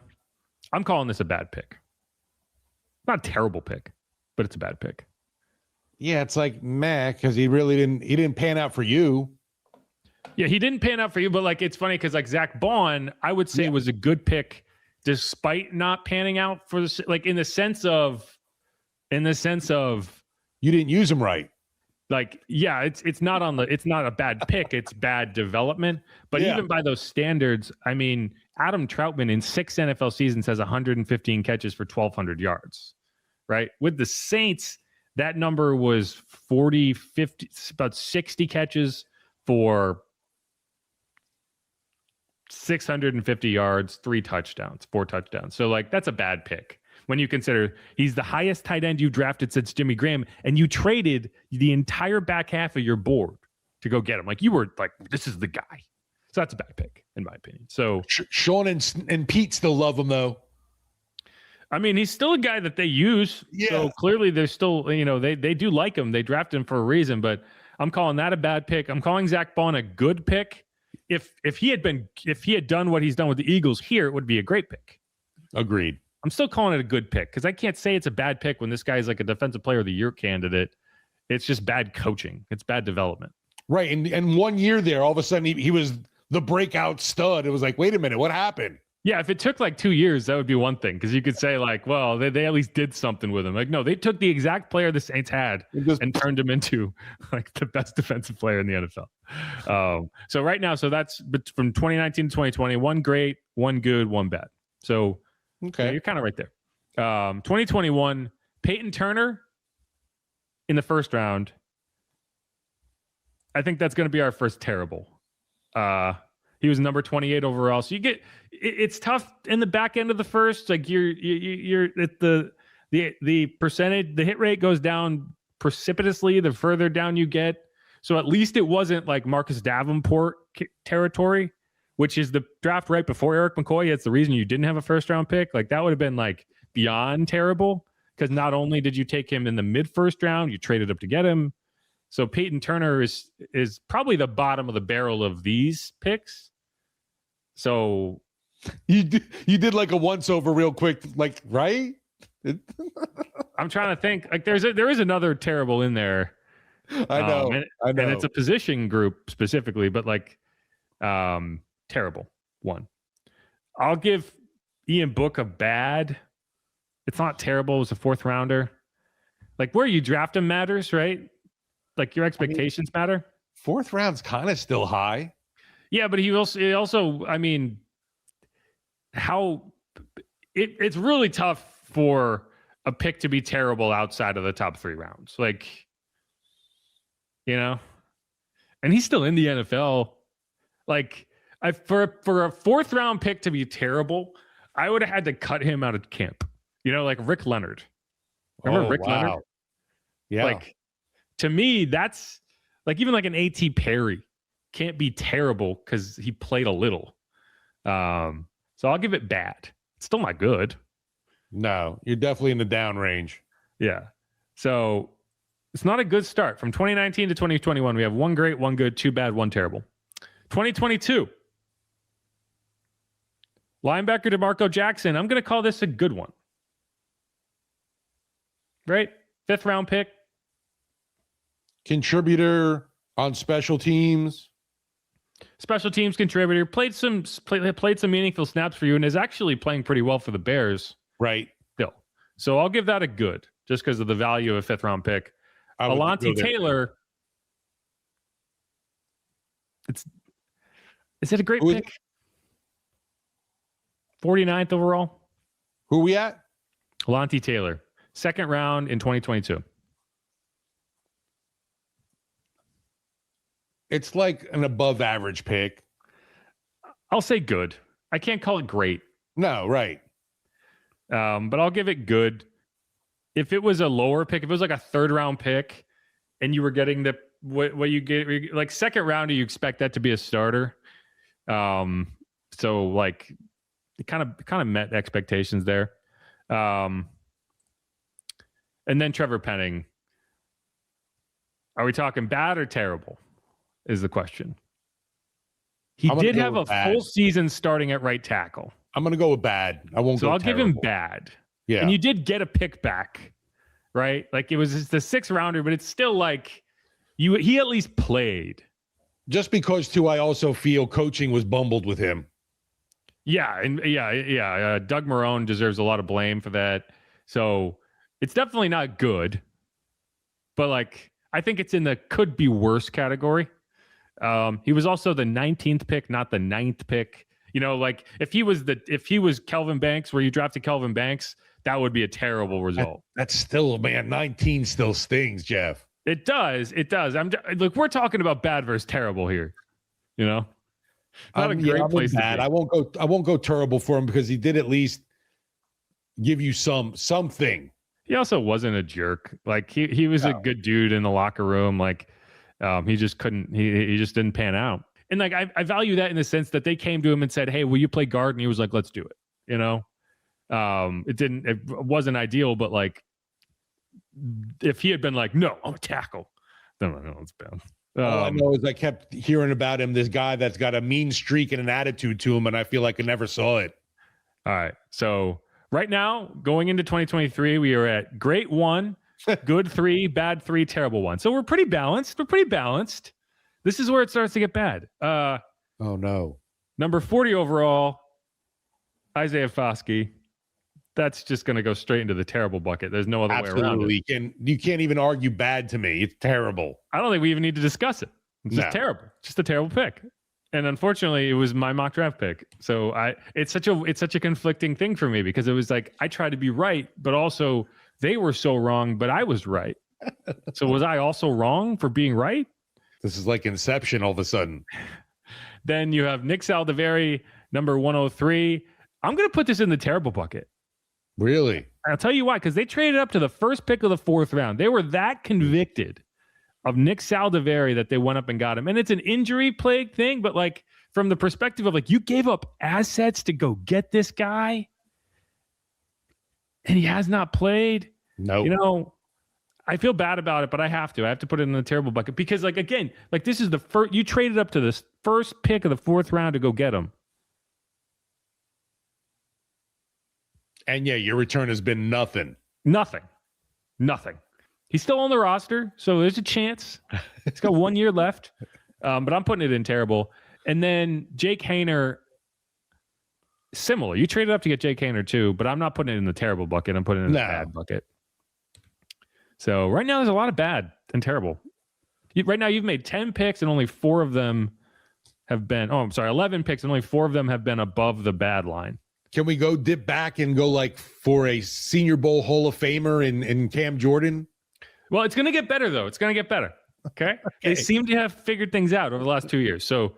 I'm calling this a bad pick. Not a terrible pick, but it's a bad pick. Yeah, it's like meh, because he didn't pan out for you. Yeah, he didn't pan out for you, but like it's funny because like Zach Bond, I would say was a good pick despite not panning out for the, like in the sense of you didn't use him right. Like, yeah, it's not a bad pick, it's bad development. But even by those standards, I mean, Adam Troutman in 6 NFL seasons has 115 catches for 1,200 yards, right? With the Saints, that number was 40, 50, about 60 catches for 650 yards, 4 touchdowns. So like that's a bad pick when you consider he's the highest tight end you drafted since Jimmy Graham, and you traded the entire back half of your board to go get him. Like you were like, this is the guy. So that's a bad pick in my opinion. So Sean and Pete still love him though. I mean, he's still a guy that they use. Yeah. So clearly they're still, they do like him. They draft him for a reason, but I'm calling that a bad pick. I'm calling Zach Bond a good pick. If he had done what he's done with the Eagles here, it would be a great pick. Agreed. I'm still calling it a good pick because I can't say it's a bad pick when this guy is like a defensive player of the year candidate. It's just bad coaching. It's bad development. Right. And 1 year there, all of a sudden he was the breakout stud. It was like, wait a minute, what happened? Yeah, if it took like 2 years, that would be one thing because you could say like, well, they at least did something with him. Like, no, they took the exact player the Saints had and turned him into like the best defensive player in the NFL. So right now, so that's from 2019 to 2020, one great, one good, one bad. So okay, you're kind of right there. 2021, Peyton Turner in the first round. I think that's going to be our first terrible. He was number 28 overall. So it's tough in the back end of the first. Like you're at the percentage, the hit rate goes down precipitously the further down you get. So at least it wasn't like Marcus Davenport territory, which is the draft right before Eric McCoy. It's the reason you didn't have a first round pick. Like that would have been like beyond terrible because not only did you take him in the mid first round, you traded up to get him. So Peyton Turner is probably the bottom of the barrel of these picks. So you did like a once over real quick, like right? I'm trying to think. Like there is another terrible in there. I know. And it's a position group specifically, but like terrible one. I'll give Ian Book a bad. It's not terrible. It was a fourth rounder. Like where you draft him matters, right? Like your expectations matter. Fourth round's kind of still high. Yeah, but he also I mean, how it's really tough for a pick to be terrible outside of the top 3 rounds. Like, and he's still in the NFL. Like, for a fourth round pick to be terrible, I would have had to cut him out of camp. Like Rick Leonard. Remember Rick Leonard? Yeah. Like, to me, that's like even like an A.T. Perry can't be terrible because he played a little. So I'll give it bad. It's still not good. No, you're definitely in the down range. Yeah. So it's not a good start. From 2019 to 2021, we have one great, one good, 2 bad, 1 terrible. 2022. Linebacker DeMarco Jackson. I'm going to call this a good one. Right? 5th round pick. Contributor on special teams. Special teams contributor. Played some meaningful snaps for you and is actually playing pretty well for the Bears. Right. Still. So I'll give that a good just because of the value of a 5th round pick. Alontae Taylor. Is it a great pick? 49th overall. Who are we at? Alontae Taylor. 2nd round in 2022. It's like an above average pick. I'll say good. I can't call it great. No, right. But I'll give it good. If it was a lower pick, if it was like a 3rd round pick and you were getting what you get, like 2nd round, you expect that to be a starter. So like it kind of met expectations there. And then Trevor Penning. Are we talking bad or terrible? Is the question. He did have a full season starting at right tackle. I'm going to go with bad. I won't go So I'll terrible. give him bad. Yeah. And you did get a pick back, right? Like it was just the 6th rounder, but it's still like he at least played. Just because too, I also feel coaching was bumbled with him. Yeah. And yeah. Doug Marrone deserves a lot of blame for that. So it's definitely not good, but like, I think it's in the could be worse category. He was also the 19th pick, not the 9th pick. Like if he was Kelvin Banks, where you drafted Kelvin Banks, that would be a terrible result. That's still, man, 19 still stings, Jeff. It does. Look, we're talking about bad versus terrible here. Not a great place to be. I won't go terrible for him because he did at least give you something. He also wasn't a jerk. Like he was a good dude in the locker room. Like he just couldn't. He just didn't pan out. And like I value that in the sense that they came to him and said, "Hey, will you play guard?" And he was like, "Let's do it." It wasn't ideal, but like if he had been like, no, I'm a tackle, then I know it's bad. All I know is I kept hearing about him, this guy that's got a mean streak and an attitude to him, and I feel like I never saw it. All right. So right now, going into 2023, we are at great 1, good 3, bad 3, terrible 1. So we're pretty balanced. This is where it starts to get bad. Oh, no. Number 40 overall, Isaiah Foskey. That's just going to go straight into the terrible bucket. There's no other way around it. You can't even argue bad to me. It's terrible. I don't think we even need to discuss it. It's just terrible. Just a terrible pick. And unfortunately, it was my mock draft pick. So it's such a conflicting thing for me because it was like I tried to be right, but also they were so wrong, but I was right. So was I also wrong for being right? This is like Inception all of a sudden. Then you have Nick Saldiveri, number 103. I'm going to put this in the terrible bucket. Really? I'll tell you why, because they traded up to the first pick of the 4th round. They were that convicted of Nick Saldiveri that they went up and got him. And it's an injury plague thing, but like from the perspective of like you gave up assets to go get this guy and he has not played. No. You know, I feel bad about it, but I have to put it in the terrible bucket because like, again, like this is the first, you traded up to this first pick of the 4th round to go get him. And yeah, your return has been nothing. Nothing. He's still on the roster, so there's a chance. He's got 1 year left, but I'm putting it in terrible. And then Jake Haener, similar. You traded up to get Jake Haener too, but I'm not putting it in the terrible bucket. I'm putting it in the bad bucket. So right now there's a lot of bad and terrible. Right now you've made 10 picks and only 4 of them have been, 11 picks and only 4 of them have been above the bad line. Can we go dip back and go like for a Senior Bowl Hall of Famer in Cam Jordan? Well, it's going to get better, though. It's going to get better. Okay? They seem to have figured things out over the last 2 years. So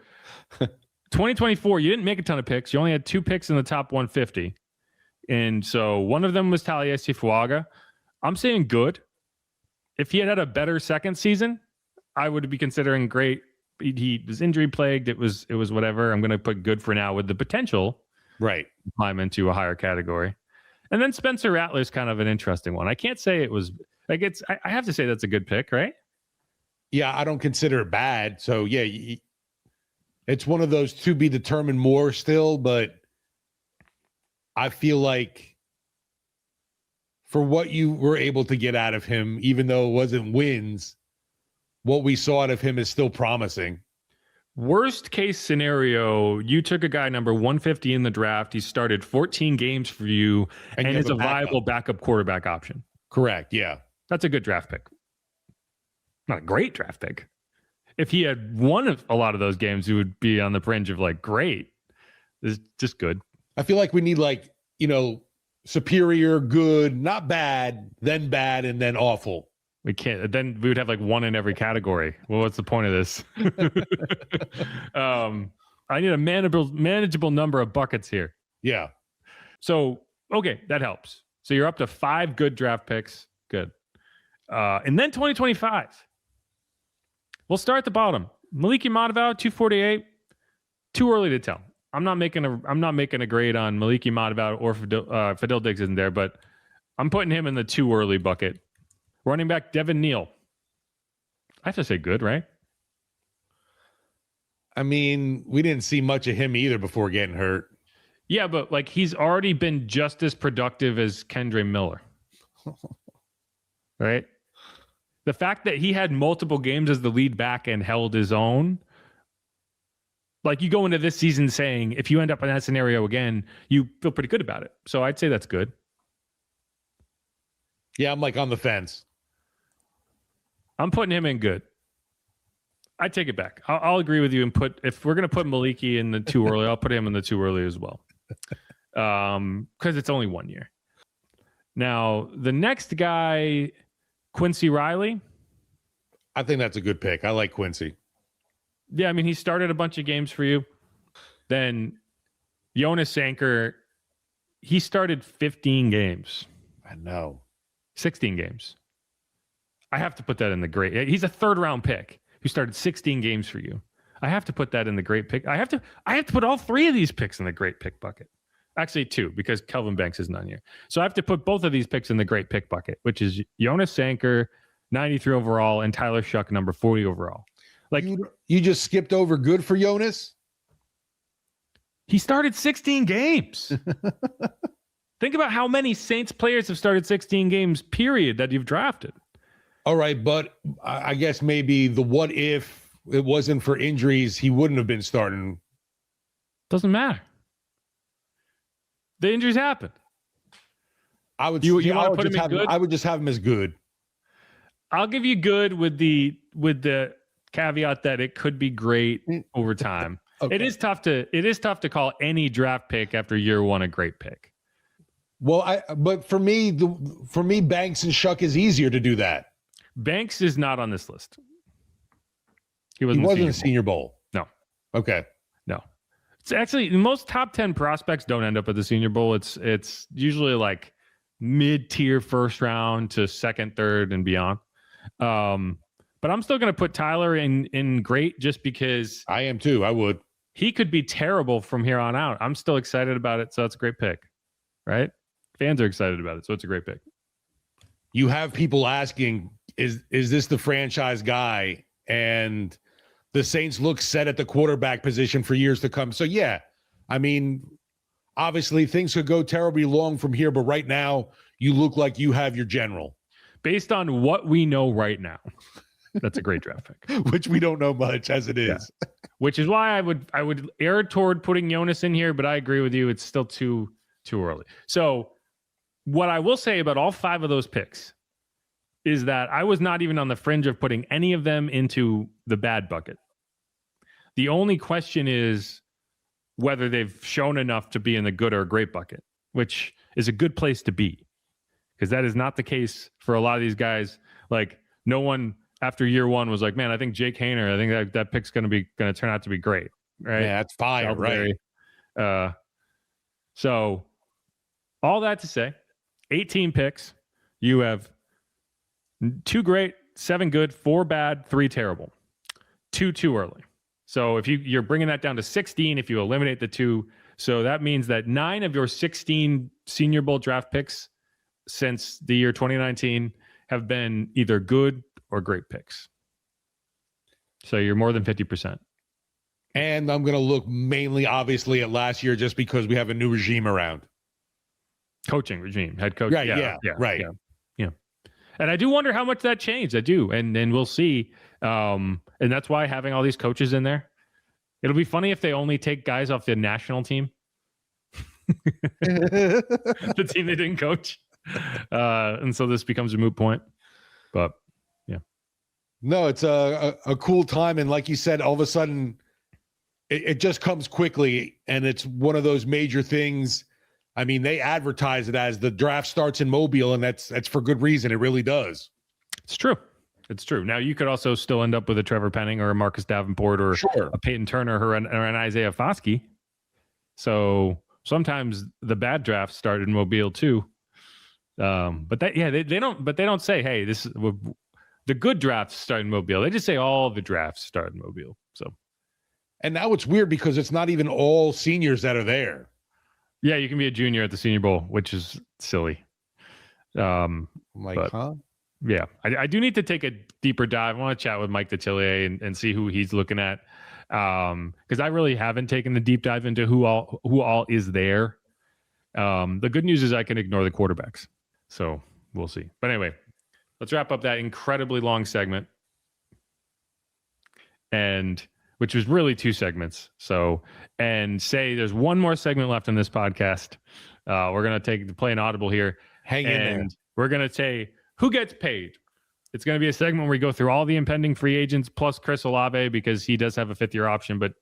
2024, you didn't make a ton of picks. You only had 2 picks in the top 150. And so one of them was Taliesin Fuaga. I'm saying good. If he had a better second season, I would be considering great. He was injury plagued. It was whatever. I'm going to put good for now with the potential. Right. Climb into a higher category. And then Spencer Rattler is kind of an interesting one. I can't say it was like I have to say that's a good pick, right? Yeah, I don't consider it bad. So yeah, it's one of those to be determined more still, but I feel like for what you were able to get out of him, even though it wasn't wins, what we saw out of him is still promising. Worst case scenario, you took a guy number 150 in the draft. He started 14 games for you and is a viable backup quarterback option. Correct. Yeah. That's a good draft pick. Not a great draft pick. If he had won a lot of those games, he would be on the fringe of like, great. It's just good. I feel like we need like, superior, good, not bad, then and then awful. We can't. Then we would have like 1 in every category. Well, what's the point of this? I need a manageable number of buckets here. Yeah. So, okay, that helps. So you're up to 5 good draft picks. Good. And then 2025. We'll start at the bottom. Maliki Matavao, 248. Too early to tell. I'm not making a grade on Maliki Matavao or Fidel Diggs isn't there, but I'm putting him in the too early bucket. Running back Devin Neal. I have to say good, right? I mean, we didn't see much of him either before getting hurt. Yeah, but like he's already been just as productive as Kendre Miller. Right? The fact that he had multiple games as the lead back and held his own, like you go into this season saying if you end up in that scenario again, you feel pretty good about it. So I'd say that's good. Yeah, I'm like on the fence. I'm putting him in good. I take it back. I'll agree with you and if we're going to put Maliki in the too early, I'll put him in the too early as well. Because it's only 1 year. Now, the next guy, Quincy Riley. I think that's a good pick. I like Quincy. Yeah, I mean, he started a bunch of games for you. Then Jonas Sanker, he started 15 games. I know. 16 games. I have to put that in the great. He's a 3rd round pick who started 16 games for you. I have to put that in the great pick. I have to put all 3 of these picks in the great pick bucket. Actually, 2, because Kelvin Banks is not here. So I have to put both of these picks in the great pick bucket, which is Jonas Sanker, 93 overall, and Tyler Shuck, number 40 overall. Like, you just skipped over good for Jonas? He started 16 games. Think about how many Saints players have started 16 games, period, that you've drafted. All right, but I guess maybe the what if it wasn't for injuries, he wouldn't have been starting. Doesn't matter. The injuries happen. I would. You want to put him in good? I would just have him as good. I'll give you good with the caveat that it could be great over time. Okay. It is tough to call any draft pick after year one a great pick. Well, but for me, Banks and Shuck is easier to do that. Banks is not on this list. He wasn't a Senior Bowl. No. Okay. No. It's actually most top 10 prospects don't end up at the Senior Bowl. It's usually like mid-tier first round to second, third, and beyond. But I'm still going to put Tyler in great just because I am too. I would. He could be terrible from here on out. I'm still excited about it, so it's a great pick, right? Fans are excited about it, so it's a great pick. You have people asking, is this the franchise guy? And the Saints look set at the quarterback position for years to come. So, yeah, I mean, obviously things could go terribly wrong from here, but right now you look like you have your general. Based on what we know right now, that's a great draft pick. Which we don't know much as it is. Yeah. Which is why I would err toward putting Jonas in here, but I agree with you. It's still too early. So what I will say about all 5 of those picks is that I was not even on the fringe of putting any of them into the bad bucket. The only question is whether they've shown enough to be in the good or great bucket, which is a good place to be, because that is not the case for a lot of these guys. Like, no one after year one was like, man, I think Jake Haener, I think that pick's going to turn out to be great. Right. Yeah, that's fire. Right. So all that to say, 18 picks, you have 2 great, 7 good, 4 bad, 3 terrible, 2 too early. So if you're bringing that down to 16, if you eliminate the 2, so that means that 9 of your 16 Senior Bowl draft picks since the year 2019 have been either good or great picks. So you're more than 50%. And I'm going to look mainly, obviously, at last year just because we have a new regime around. Coaching regime, head coach. Right, yeah, right. Yeah. And I do wonder how much that changed. I do. And we'll see. And that's why having all these coaches in there, it'll be funny if they only take guys off the national team. The team they didn't coach. And so this becomes a moot point. But yeah. No, it's a cool time. And like you said, all of a sudden it just comes quickly. And it's one of those major things. I mean, they advertise it as the draft starts in Mobile, and that's for good reason. It really does. It's true. It's true. Now, you could also still end up with a Trevor Penning or a Marcus Davenport or a Peyton Turner or an Isaiah Foskey. So sometimes the bad drafts start in Mobile too. But they don't say, hey, this is the good drafts start in Mobile. They just say all the drafts start in Mobile. So, and now it's weird because it's not even all seniors that are there. Yeah, you can be a junior at the Senior Bowl, which is silly. Huh? Yeah, I do need to take a deeper dive. I want to chat with Mike Detillier and see who he's looking at, because I really haven't taken the deep dive into who all is there. The good news is I can ignore the quarterbacks, so we'll see. But anyway, let's wrap up that incredibly long segment, and which was really 2 segments. So, and say there's one more segment left in this podcast. We're going to play an audible here. Hang in there. We're going to say who gets paid. It's going to be a segment where we go through all the impending free agents plus Chris Olave, because he does have a 5th-year option, but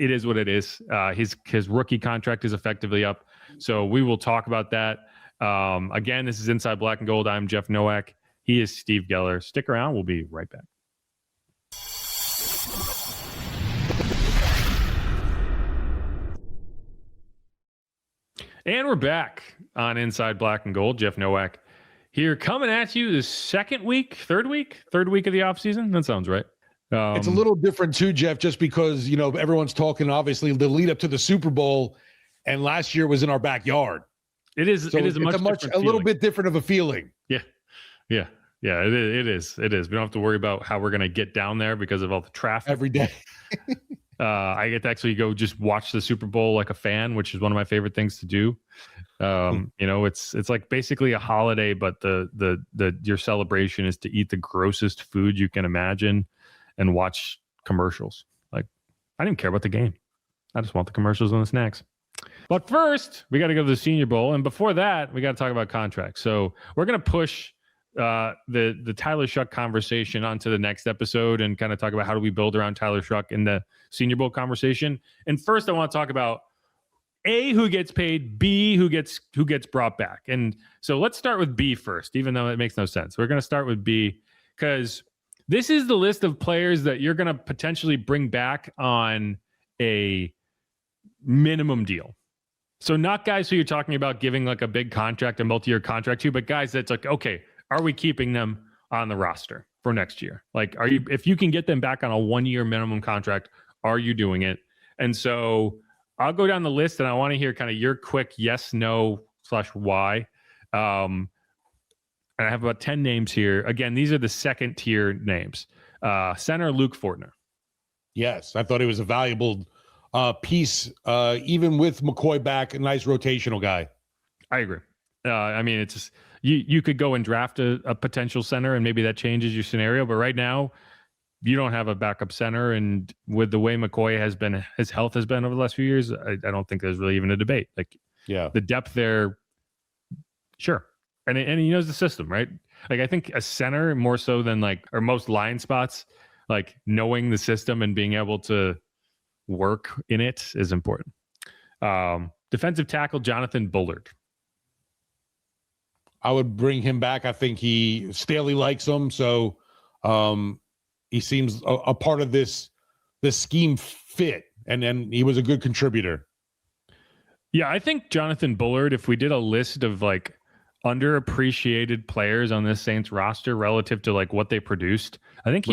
it is what it is. His rookie contract is effectively up. So we will talk about that. Again, this is Inside Black and Gold. I'm Jeff Nowak. He is Steve Geller. Stick around. We'll be right back. And we're back on Inside Black and Gold. Jeff Nowak here, coming at you the third week of the offseason. That sounds right. It's a little different too, Jeff, just because, everyone's talking, obviously, the lead up to the Super Bowl, and last year was in our backyard. It is. So it is a little bit different of a feeling. Yeah. It is. We don't have to worry about how we're going to get down there because of all the traffic every day. I get to actually go just watch the Super Bowl like a fan, which is one of my favorite things to do. It's like basically a holiday, but your celebration is to eat the grossest food you can imagine and watch commercials. Like, I didn't care about the game. I just want the commercials and the snacks. But first, we got to go to the Senior Bowl, and before that, we got to talk about contracts. So we're going to push the Tyler Shuck conversation onto the next episode and kind of talk about how do we build around Tyler Shuck in the Senior Bowl conversation. And first, I want to talk about A, who gets paid, B, who gets brought back. And so let's start with B first, even though it makes no sense. We're going to start with B because this is the list of players that you're going to potentially bring back on a minimum deal. So not guys who you're talking about giving like a big contract, a multi-year contract to, but guys that's like, okay, are we keeping them on the roster for next year? Like, if you can get them back on a 1-year minimum contract, are you doing it? And so I'll go down the list and I want to hear kind of your quick yes, no / why. And I have about 10 names here. Again, these are the second tier names. Center Luke Fortner. Yes, I thought he was a valuable piece, even with McCoy back, a nice rotational guy. I agree. I mean, it's just, you could go and draft a potential center and maybe that changes your scenario. But right now, you don't have a backup center. And with the way McCoy his health has been over the last few years, I don't think there's really even a debate. Like, yeah, the depth there, sure. And he knows the system, right? Like, I think a center more so than or most line spots, like knowing the system and being able to work in it is important. Defensive tackle Jonathan Bullard. I would bring him back. I think Staley likes him, so he seems a part of this scheme fit, and then he was a good contributor. Yeah, I think Jonathan Bullard, if we did a list of underappreciated players on this Saints roster relative to what they produced, I think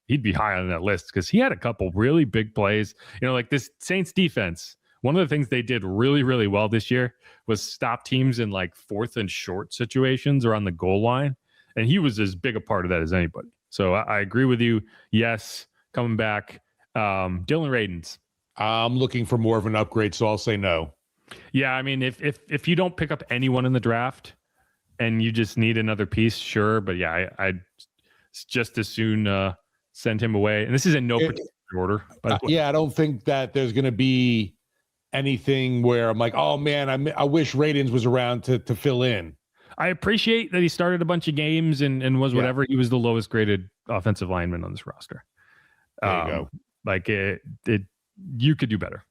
he'd be high on that list because he had a couple really big plays. This Saints defense. One of the things they did really, really well this year was stop teams in 4th and short situations or on the goal line. And he was as big a part of that as anybody. So I agree with you. Yes, coming back. Dylan Radins. I'm looking for more of an upgrade, so I'll say no. Yeah, I mean, if you don't pick up anyone in the draft and you just need another piece, sure. But yeah, I'd just as soon send him away. And this is in no particular order. Yeah, I don't think that there's going to be anything where I'm like, oh man, I wish Radins was around to fill in. I appreciate that he started a bunch of games and was whatever. He was the lowest graded offensive lineman on this roster. There you go. You could do better.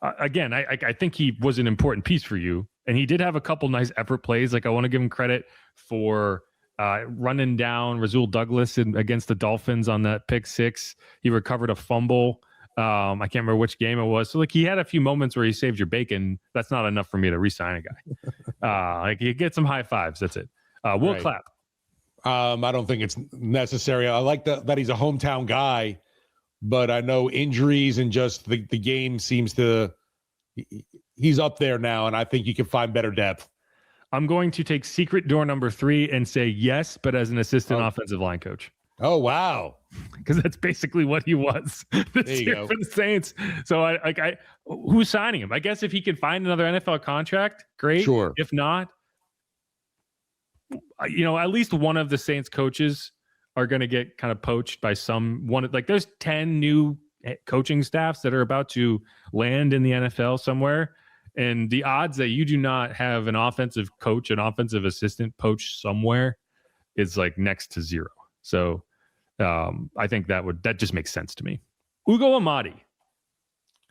Again, I think he was an important piece for you, and he did have a couple nice effort plays. I want to give him credit for running down Rasul Douglas against the Dolphins on that pick 6. He recovered a fumble. I can't remember which game it was. So he had a few moments where he saved your bacon. That's not enough for me to re-sign a guy. You get some high fives. That's it. We'll clap. I don't think it's necessary. I like that he's a hometown guy, but I know injuries and just the game seems to he's up there now, and I think you can find better depth. I'm going to take secret door number 3 and say yes, but as an assistant offensive line coach. Oh, wow. Because that's basically what he was this year for the Saints. So who's signing him? I guess if he can find another NFL contract, great. Sure. If not, at least one of the Saints coaches are going to get kind of poached by someone. There's 10 new coaching staffs that are about to land in the NFL somewhere. And the odds that you do not have an offensive coach, an offensive assistant poached somewhere is next to zero. So I think that just makes sense to me. Ugo Amadi.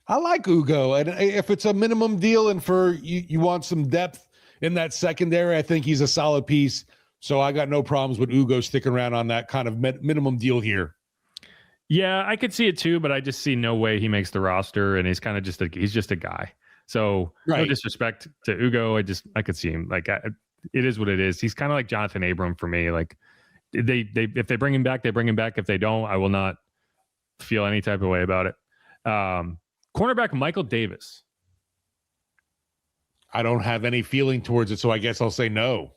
I like Ugo. And if it's a minimum deal and for you want some depth in that secondary, I think he's a solid piece. So I got no problems with Ugo sticking around on that kind of minimum deal here. Yeah, I could see it too, but I just see no way he makes the roster, and he's kind of he's just a guy. So no disrespect to Ugo. I could see him it is what it is. He's kind of like Jonathan Abram for me. if they bring him back, they bring him back. If they don't, I will not feel any type of way about it. Cornerback Michael Davis. I don't have any feeling towards it, so I guess I'll say no.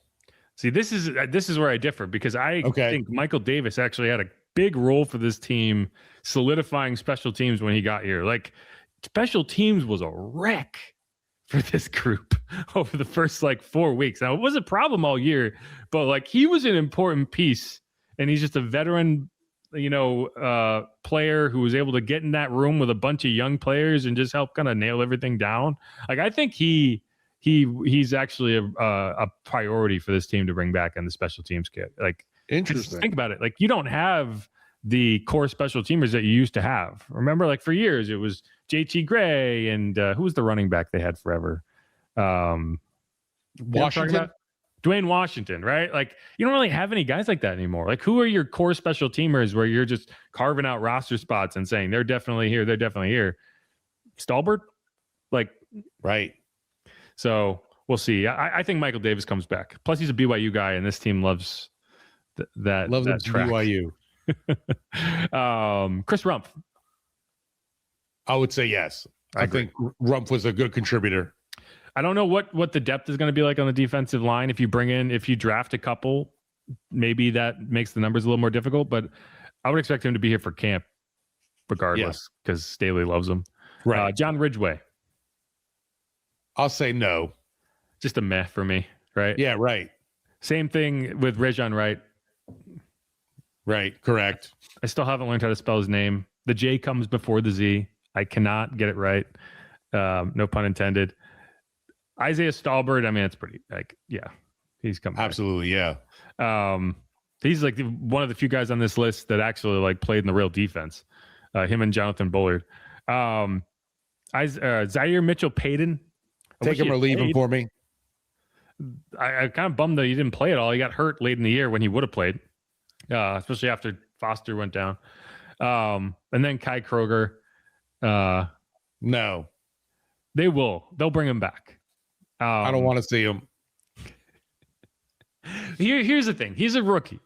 See, this is where I differ, because I think Michael Davis actually had a big role for this team, solidifying special teams when he got here. Like, special teams was a wreck for this group over the first 4 weeks. Now, it was a problem all year, but he was an important piece, and he's just a veteran, player who was able to get in that room with a bunch of young players and just help kind of nail everything down. I think he's actually a priority for this team to bring back in the special teams kit. Interesting. Think about it. You don't have the core special teamers that you used to have. Remember, for years it was JT Gray and who was the running back they had forever? Washington. Dwayne Washington, right? You don't really have any guys like that anymore. Who are your core special teamers where you're just carving out roster spots and saying they're definitely here, they're definitely here? Stalbert? Right. So we'll see. I think Michael Davis comes back. Plus, he's a BYU guy, and this team loves that. Loves that track. BYU. Chris Rumpf. I would say yes. I think Rumpf was a good contributor. I don't know what the depth is going to be like on the defensive line. If you draft a couple, maybe that makes the numbers a little more difficult. But I would expect him to be here for camp, regardless, because Staley loves him. Right. John Ridgeway. I'll say no. Just a meh for me, right? Yeah, right. Same thing with Rajon Wright. Right, correct. I still haven't learned how to spell his name. The J comes before the Z. I cannot get it right. No pun intended. Isaiah Stalbert, it's pretty, he's coming Absolutely, back. Yeah. He's one of the few guys on this list that actually played in the real defense. Him and Jonathan Bullard. Zaire Mitchell-Payton. Take him or leave him for me. I kind of bummed that he didn't play at all. He got hurt late in the year when he would have played, especially after Foster went down. And then Kai Kroger. No. They'll bring him back. I don't want to see him. Here's the thing. He's a rookie.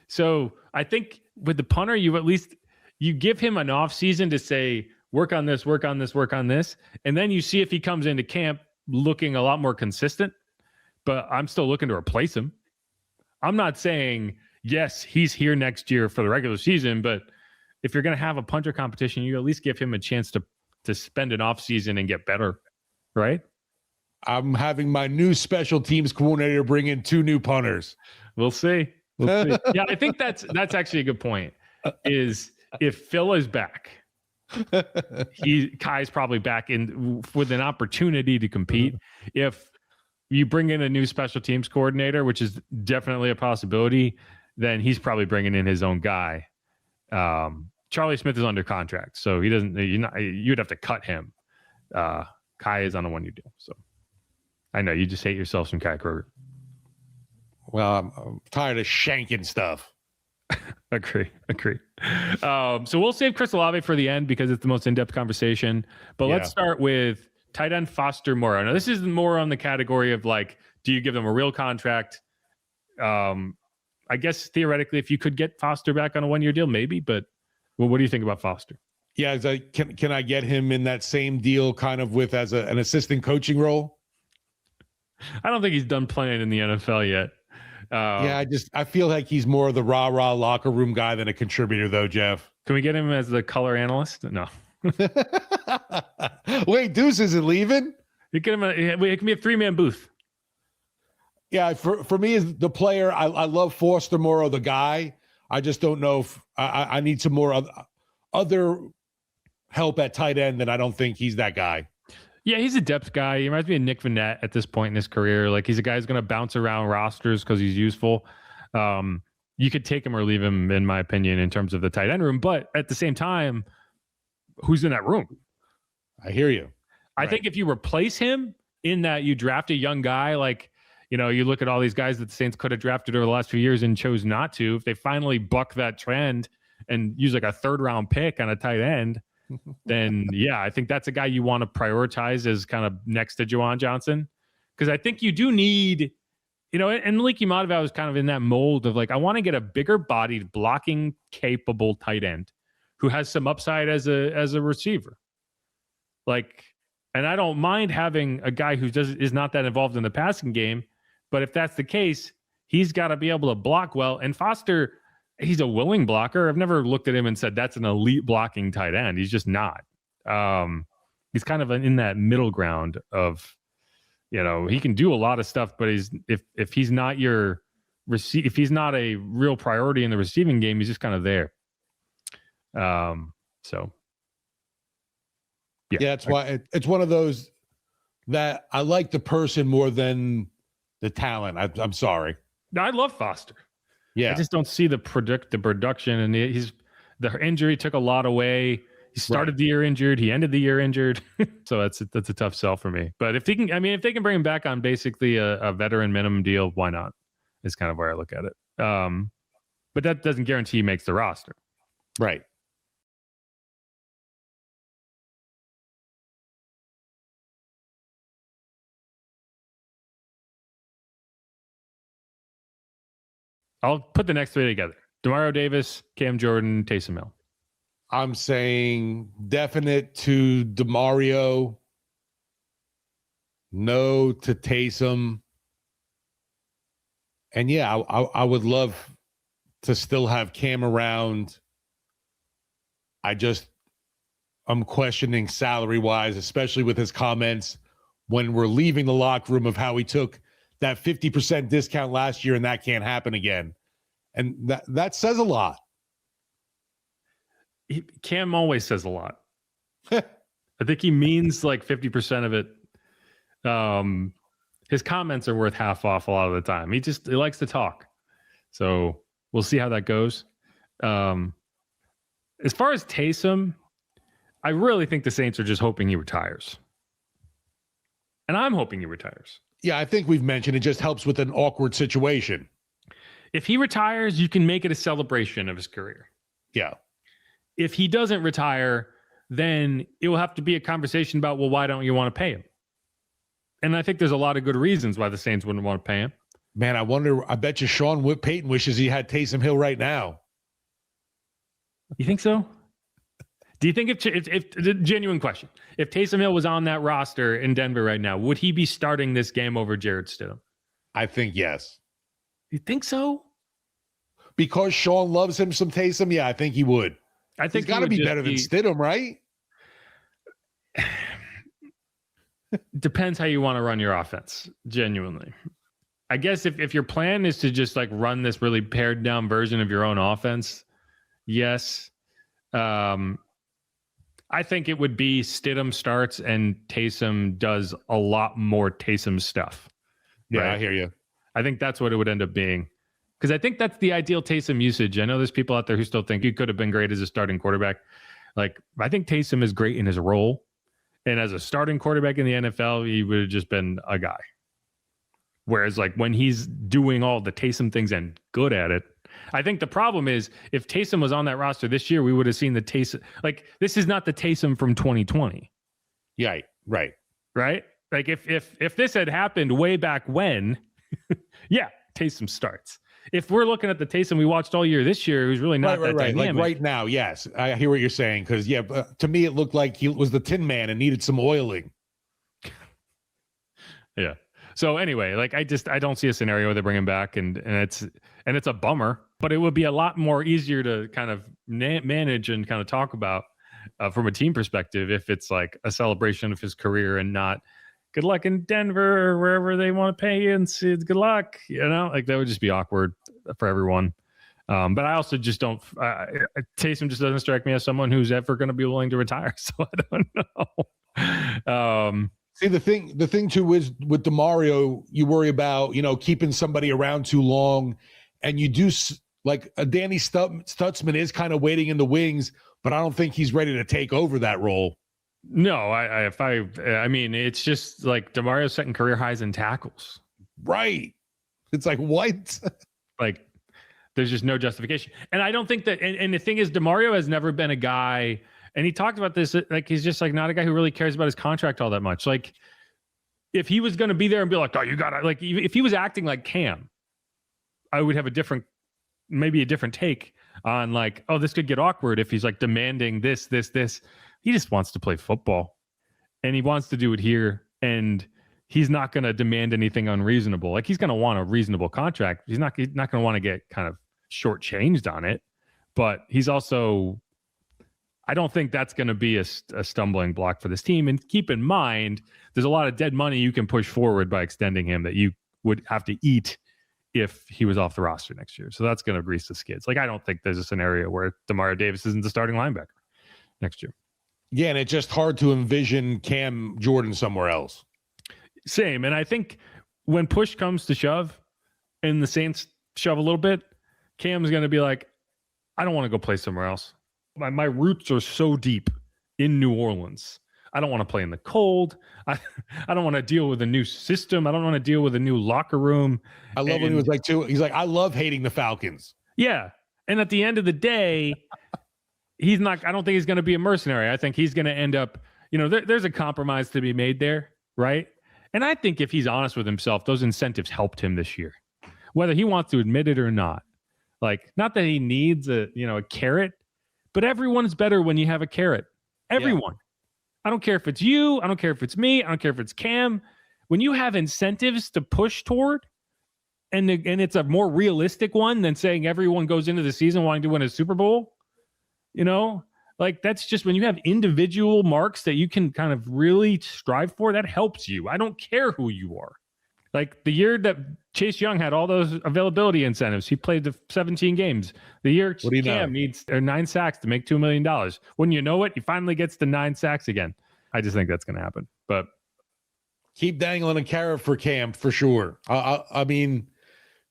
So I think with the punter, you give him an off season to say, work on this, work on this, work on this. And then you see if he comes into camp looking a lot more consistent, but I'm still looking to replace him. I'm not saying, yes, he's here next year for the regular season, but if you're going to have a punter competition, you at least give him a chance to spend an off season and get better, right? I'm having my new special teams coordinator bring in 2 new punters. We'll see. Yeah, I think that's actually a good point. Is if Phil is back, Kai's probably back in with an opportunity to compete. If you bring in a new special teams coordinator, which is definitely a possibility, then he's probably bringing in his own guy. Charlie Smith is under contract, so he doesn't. You'd have to cut him. Kai is on the one you do. So I know you just hate yourself some Kai Kroger. Well, I'm tired of shanking stuff. Agree. So we'll save Chris Olave for the end because it's the most in-depth conversation. But let's start with tight end Foster Moreau. Now, this is more on the category of do you give them a real contract? I guess theoretically, if you could get Foster back on a 1-year deal, maybe. But what do you think about Foster? Yeah, can I get him in that same deal kind of with as an assistant coaching role? I don't think he's done playing in the NFL yet. I feel like he's more of the rah-rah locker room guy than a contributor, though, Jeff. Can we get him as the color analyst? No. Wait, Deuce isn't leaving? It can be a 3-man booth. Yeah, for me as the player, I love Foster Moreau, the guy. I just don't know if I need some more other help at tight end, and I don't think he's that guy. Yeah, he's a depth guy. He reminds me of Nick Vannett at this point in his career. He's a guy who's going to bounce around rosters because he's useful. You could take him or leave him, in my opinion, in terms of the tight end room. But at the same time, who's in that room? I hear you. I think if you replace him in that you draft a young guy, you look at all these guys that the Saints could have drafted over the last few years and chose not to. If they finally buck that trend and use a 3rd-round pick on a tight end, then I think that's a guy you want to prioritize as kind of next to Juwan Johnson. Because I think you do need and Leaky Madavao was kind of in that mold of like, I want to get a bigger bodied, blocking capable tight end who has some upside as a receiver. Like, and I don't mind having a guy who is not that involved in the passing game, but if that's the case, he's got to be able to block well. And Foster, he's a willing blocker. I've never looked at him and said that's an elite blocking tight end. He's just not. He's kind of in that middle ground of, he can do a lot of stuff, but if he's not if he's not a real priority in the receiving game, he's just kind of there. So. Yeah, it's why it's one of those that I like the person more than the talent. I'm sorry. I love Foster. Yeah, I just don't see the production, and the injury took a lot away. He started the year injured. He ended the year injured. So that's a tough sell for me. But if they can bring him back on basically a veteran minimum deal, why not? Is kind of where I look at it. But that doesn't guarantee he makes the roster. Right. I'll put the next three together. Demario Davis, Cam Jordan, Taysom Hill. I'm saying definite to DeMario, no to Taysom. And yeah, I would love to still have Cam around. I'm questioning salary-wise, especially with his comments when we're leaving the locker room of how he took that 50% discount last year and that can't happen again. And that says a lot. Cam always says a lot. I think he means like 50% of it. His comments are worth half off a lot of the time. He likes to talk. So we'll see how that goes. As far as Taysom, I really think the Saints are just hoping he retires. And I'm hoping he retires. Yeah, I think we've mentioned it just helps with an awkward situation. If he retires, you can make it a celebration of his career. Yeah. If he doesn't retire, then it will have to be a conversation about, well, why don't you want to pay him? And I think there's a lot of good reasons why the Saints wouldn't want to pay him. Man, I bet you Sean Payton wishes he had Taysom Hill right now. You think so? Do you think if genuine question, if Taysom Hill was on that roster in Denver right now, would he be starting this game over Jarrett Stidham? I think yes. You think so? Because Sean loves him some Taysom, yeah, I think he would. I think he's got to be better than Stidham, right? Depends how you want to run your offense, genuinely. I guess if your plan is to just like run this really pared down version of your own offense, yes. I think it would be Stidham starts and Taysom does a lot more Taysom stuff. Yeah, right? I hear you. I think that's what it would end up being. Because I think that's the ideal Taysom usage. I know there's people out there who still think he could have been great as a starting quarterback. Like, I think Taysom is great in his role. And as a starting quarterback in the NFL, he would have just been a guy. Whereas, like, when he's doing all the Taysom things and good at it, I think the problem is if Taysom was on that roster this year, we would have seen the Taysom. Like, this is not the Taysom from 2020. Yeah, right. Right? Like, if this had happened way back when, yeah, Taysom starts. If we're looking at the Taysom we watched all year this year, who's really not that dynamic. Like right now, yes. I hear what you're saying. Because, yeah, to me, it looked like he was the Tin Man and needed some oiling. Yeah. So anyway, like I don't see a scenario where they bring him back, and it's a bummer. But it would be a lot more easier to kind of manage and kind of talk about from a team perspective if it's like a celebration of his career and not good luck in Denver or wherever they want to pay you and see good luck. You know, like that would just be awkward for everyone. But I also just don't. Taysom just doesn't strike me as someone who's ever going to be willing to retire. So I don't know. See, the thing too is with DeMario, you worry about, keeping somebody around too long, and you do like a Danny Stutzman is kind of waiting in the wings, but I don't think he's ready to take over that role. No, I mean, it's just like DeMario's setting career highs in tackles. Right. It's like, what? Like, there's just no justification. And I don't think that, and the thing is, DeMario has never been a guy, and he talked about this, like, he's just like not a guy who really cares about his contract all that much. Like, if he was going to be there and be like, oh, you got to, like, if he was acting like Cam, I would have maybe a different take on like, oh, this could get awkward if he's like demanding this. He just wants to play football and he wants to do it here. And he's not going to demand anything unreasonable. Like, he's going to want a reasonable contract. He's not going to want to get kind of shortchanged on it, but he's also, I don't think that's going to be a stumbling block for this team. And keep in mind, there's a lot of dead money you can push forward by extending him that you would have to eat if he was off the roster next year. So that's going to grease the skids. Like, I don't think there's a scenario where Demario Davis isn't the starting linebacker next year. Yeah, and it's just hard to envision Cam Jordan somewhere else. Same. And I think when push comes to shove and the Saints shove a little bit, Cam's going to be like, I don't want to go play somewhere else. My roots are so deep in New Orleans. I don't want to play in the cold. I don't want to deal with a new system. I don't want to deal with a new locker room. I love when he was like, he's like, I love hating the Falcons. Yeah. And at the end of the day, I don't think he's going to be a mercenary. I think he's going to end up, there's a compromise to be made there, right? And I think if he's honest with himself, those incentives helped him this year, whether he wants to admit it or not. Like, not that he needs a carrot, but everyone's better when you have a carrot. Everyone. Yeah. I don't care if it's you. I don't care if it's me. I don't care if it's Cam. When you have incentives to push toward, and it's a more realistic one than saying everyone goes into the season wanting to win a Super Bowl, like, that's just when you have individual marks that you can kind of really strive for, that helps you. I don't care who you are. Like, the year that Chase Young had all those availability incentives, he played the 17 games. The year Cam needs 9 sacks to make $2 million. When you know it, he finally gets to 9 sacks again. I just think that's going to happen. But keep dangling a carrot for Cam for sure. I mean,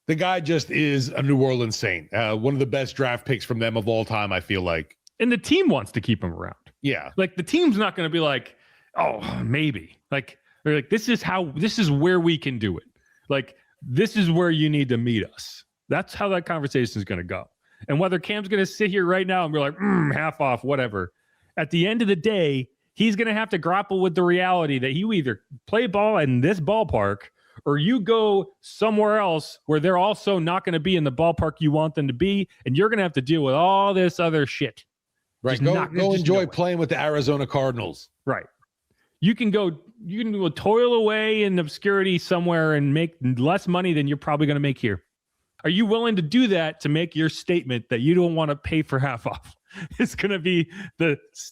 the guy just is a New Orleans Saint. One of the best draft picks from them of all time, I feel like. And the team wants to keep him around. Yeah. Like, the team's not going to be like, oh, maybe. Like, they're like, this is where we can do it. Like, this is where you need to meet us. That's how that conversation is going to go. And whether Cam's going to sit here right now and be like, half off, whatever. At the end of the day, he's going to have to grapple with the reality that you either play ball in this ballpark or you go somewhere else where they're also not going to be in the ballpark you want them to be. And you're going to have to deal with all this other shit. Right. Go enjoy playing with the Arizona Cardinals. Right. You can go toil away in obscurity somewhere and make less money than you're probably going to make here. Are you willing to do that to make your statement that you don't want to pay for half off? It's going to be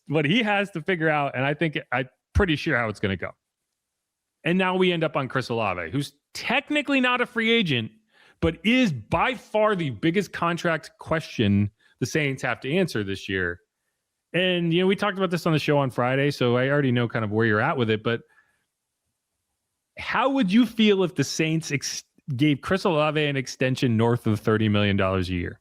what he has to figure out. And I'm pretty sure how it's going to go. And now we end up on Chris Olave, who's technically not a free agent, but is by far the biggest contract question the Saints have to answer this year. And, we talked about this on the show on Friday, so I already know kind of where you're at with it. But how would you feel if the Saints gave Chris Olave an extension north of $30 million a year?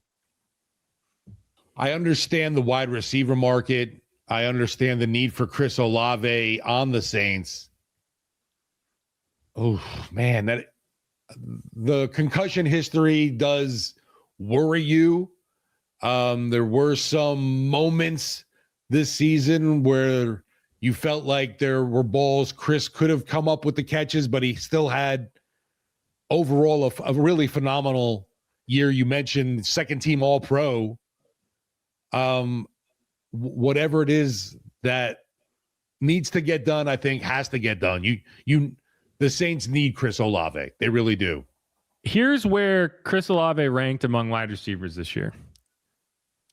I understand the wide receiver market. I understand the need for Chris Olave on the Saints. Oh, man, the concussion history does worry you. There were some moments this season where you felt like there were balls Chris could have come up with the catches, but he still had overall a really phenomenal year. You mentioned second team All-Pro. Whatever it is that needs to get done, I think has to get done. The Saints need Chris Olave. They really do. Here's where Chris Olave ranked among wide receivers this year.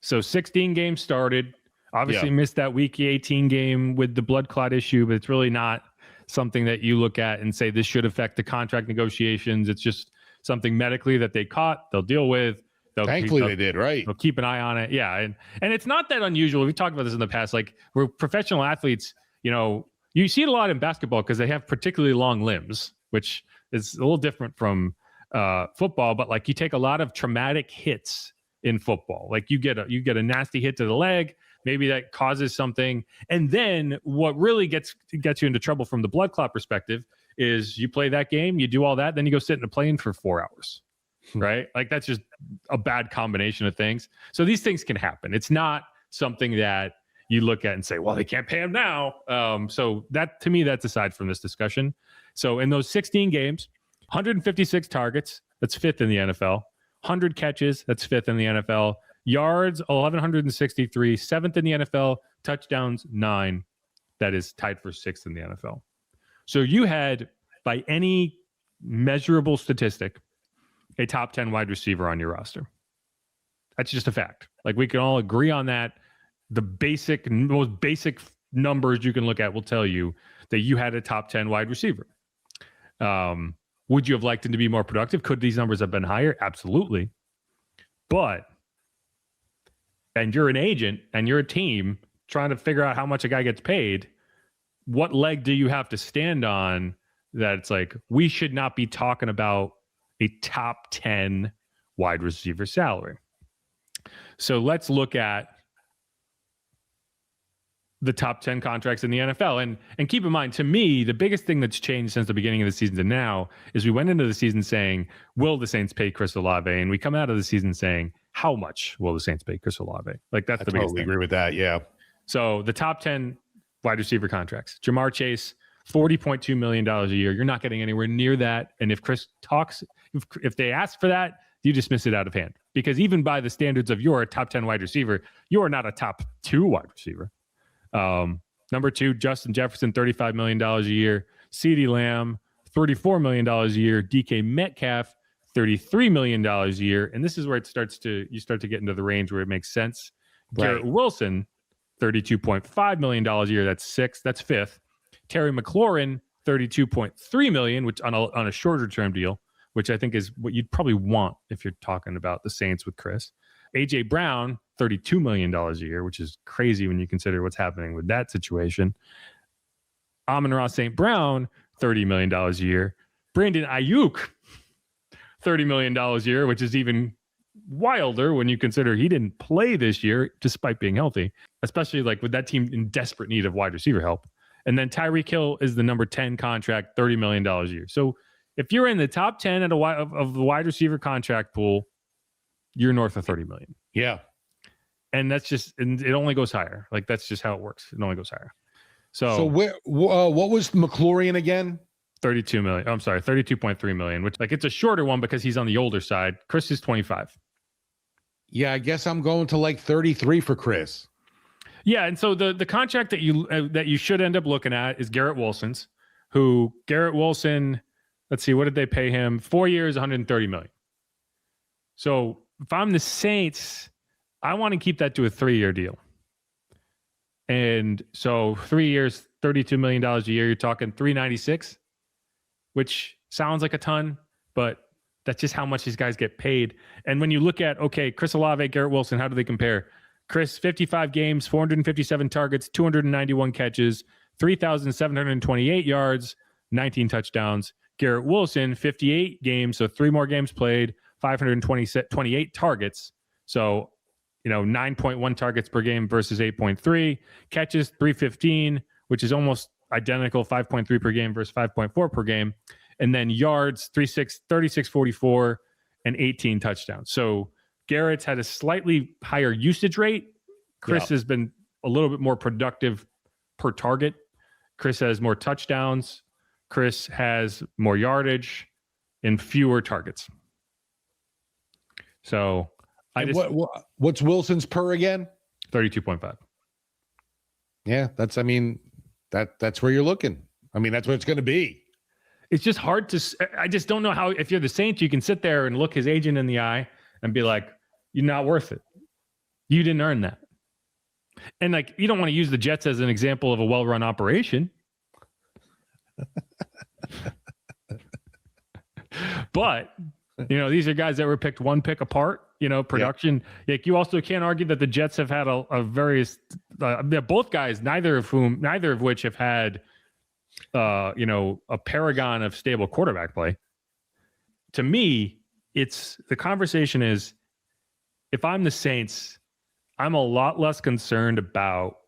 So 16 games started. Obviously missed that week 18 game with the blood clot issue, but it's really not something that you look at and say this should affect the contract negotiations. It's just something medically that they caught, they'll deal with. Thankfully they did, right? They'll keep an eye on it. Yeah. And it's not that unusual. We've talked about this in the past. Like, we're professional athletes, you see it a lot in basketball because they have particularly long limbs, which is a little different from football. But like, you take a lot of traumatic hits in football. Like, you get a nasty hit to the leg. Maybe that causes something. And then what really gets you into trouble from the blood clot perspective is you play that game, you do all that, then you go sit in a plane for 4 hours, right? Like, that's just a bad combination of things. So these things can happen. It's not something that you look at and say, well, they can't pay him now. So that, to me, that's aside from this discussion. So in those 16 games, 156 targets, that's fifth in the NFL. 100 catches, that's fifth in the NFL. Yards, 1,163, seventh in the NFL. Touchdowns, 9. That is tied for sixth in the NFL. So you had, by any measurable statistic, a top 10 wide receiver on your roster. That's just a fact. Like, we can all agree on that. The most basic numbers you can look at will tell you that you had a top 10 wide receiver. Would you have liked him to be more productive? Could these numbers have been higher? Absolutely. And you're an agent and you're a team trying to figure out how much a guy gets paid. What leg do you have to stand on that it's like, we should not be talking about a top 10 wide receiver salary? So let's look at the top 10 contracts in the NFL. And keep in mind, to me, the biggest thing that's changed since the beginning of the season to now is we went into the season saying, will the Saints pay Chris Olave? And we come out of the season saying, how much will the Saints pay Chris Olave? Like, that's the biggest thing. I totally agree with that, yeah. So the top 10 wide receiver contracts. Jamar Chase, $40.2 million a year. You're not getting anywhere near that. And if Chris talks, if they ask for that, you dismiss it out of hand. Because even by the standards of your top 10 wide receiver, you are not a top 2 wide receiver. Number 2, Justin Jefferson, $35 million a year. CeeDee Lamb, $34 million a year. DK Metcalf, $33 million a year. And this is where you start to get into the range where it makes sense. Right. Garrett Wilson, $32.5 million a year. That's 6th. That's 5th. Terry McLaurin, $32.3 million, which on a shorter term deal, which I think is what you'd probably want if you're talking about the Saints with Chris. AJ Brown, $32 million a year, which is crazy when you consider what's happening with that situation. Amon-Ra St. Brown, $30 million a year. Brandon Ayuk, $30 million a year, which is even wilder when you consider he didn't play this year despite being healthy, especially like with that team in desperate need of wide receiver help. And then Tyreek Hill is the number 10 contract, $30 million a year. So if you're in the top 10 of the wide receiver contract pool, you're north of 30 million. Yeah. And that's just, and it only goes higher. Like, that's just how it works. It only goes higher. So what was McLaurin again? 32 million. I'm sorry, 32.3 million, which, like, it's a shorter one because he's on the older side. Chris is 25. Yeah, I guess I'm going to like 33 for Chris. Yeah, and so the contract that you should end up looking at is Garrett Wilson's, who Garrett Wilson, let's see, what did they pay him? 4 years, 130 million. So if I'm the Saints, I want to keep that to a 3-year deal. And so 3 years, $32 million a year, you're talking 396, which sounds like a ton, but that's just how much these guys get paid. And when you look at, okay, Chris Olave, Garrett Wilson, how do they compare? Chris, 55 games, 457 targets, 291 catches, 3,728 yards, 19 touchdowns. Garrett Wilson, 58 games, so 3 more games played, 528 targets. So, 9.1 targets per game versus 8.3. Catches, 315, which is almost identical, 5.3 per game versus 5.4 per game. And then yards, 3644, and 18 touchdowns. So Garrett's had a slightly higher usage rate. Chris has been a little bit more productive per target. Chris has more touchdowns. Chris has more yardage and fewer targets. So what's Wilson's per again? 32.5. Yeah, that's where you're looking. I mean, that's what it's going to be. It's just hard I just don't know how, if you're the Saints, you can sit there and look his agent in the eye and be like, you're not worth it. You didn't earn that. And like, you don't want to use the Jets as an example of a well-run operation. But, these are guys that were picked one pick apart, production. Yeah. Like, you also can't argue that the Jets have had both guys, neither of which have had, a paragon of stable quarterback play. To me, the conversation is, if I'm the Saints, I'm a lot less concerned about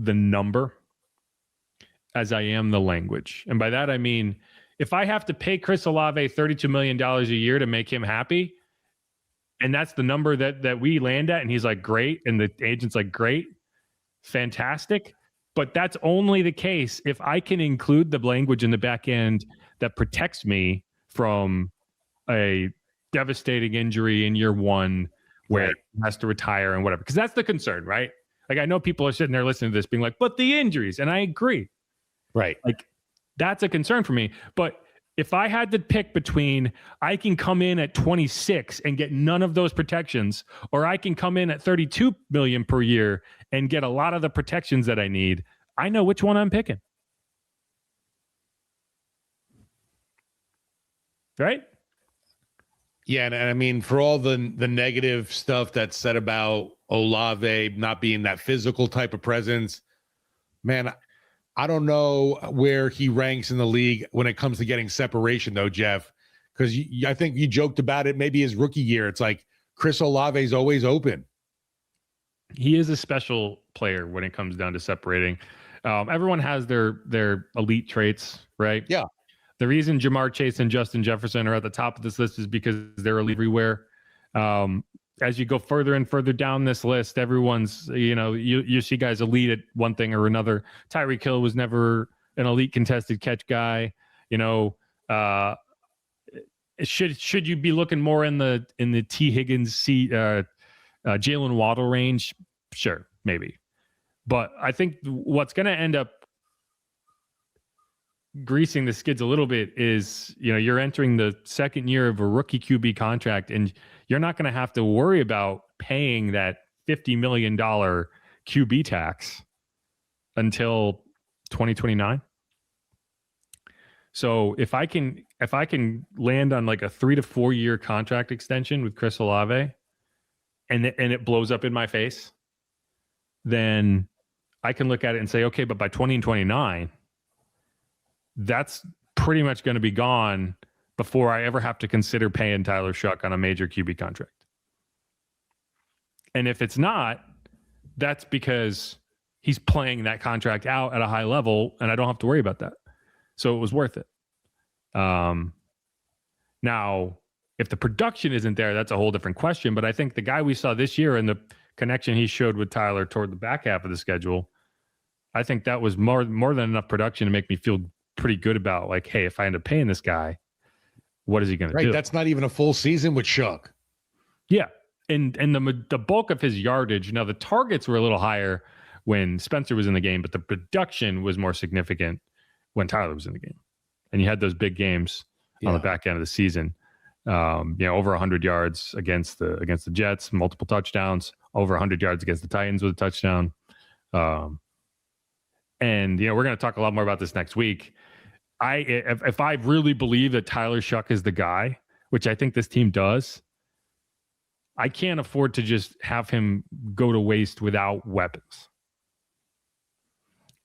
the number as I am the language. And by that, I mean, if I have to pay Chris Olave $32 million a year to make him happy, and that's the number that we land at, and he's like, great, and the agent's like, great, fantastic, But that's only the case if I can include the language in the back end that protects me from a devastating injury in year one where he has to retire and whatever. Because that's the concern, right? Like, I know people are sitting there listening to this being like, but the injuries. And I agree. Right. Like, that's a concern for me. But if I had to pick between I can come in at 26 and get none of those protections, or I can come in at 32 million per year and get a lot of the protections that I need, I know which one I'm picking. Right? Yeah, and I mean, for all the negative stuff that's said about Olave not being that physical type of presence, man, I don't know where he ranks in the league when it comes to getting separation, though, Jeff, because I think you joked about it maybe his rookie year. It's like Chris Olave is always open. He is a special player when it comes down to separating. Everyone has their elite traits, right? Yeah. The reason Jamar Chase and Justin Jefferson are at the top of this list is because they're elite everywhere. As you go further and further down this list, everyone's, you see guys elite at one thing or another. Tyreek Hill was never an elite contested catch guy. Should you be looking more in the T. Higgins, Jalen Waddle range? Sure, maybe. But I think what's going to end up greasing the skids a little bit is, you're entering the second year of a rookie QB contract, and you're not going to have to worry about paying that $50 million QB tax until 2029. So if I can land on like a 3 to 4 year contract extension with Chris Olave, and it blows up in my face, then I can look at it and say, okay, but by 2029, that's pretty much going to be gone before I ever have to consider paying Tyler Shuck on a major QB contract. And if it's not, that's because he's playing that contract out at a high level, and I don't have to worry about that. So it was worth it. Now, if the production isn't there, that's a whole different question. But I think the guy we saw this year and the connection he showed with Tyler toward the back half of the schedule, I think that was more than enough production to make me feel pretty good about, like, hey, if I end up paying this guy, what is he going to do? That's not even a full season with Shuck. Yeah. And the bulk of his yardage, now the targets were a little higher when Spencer was in the game, but the production was more significant when Tyler was in the game. And you had those big games on the back end of the season. Over 100 yards against the Jets, multiple touchdowns, over 100 yards against the Titans with a touchdown. And we're going to talk a lot more about this next week. If I really believe that Tyler Shuck is the guy, which I think this team does, I can't afford to just have him go to waste without weapons.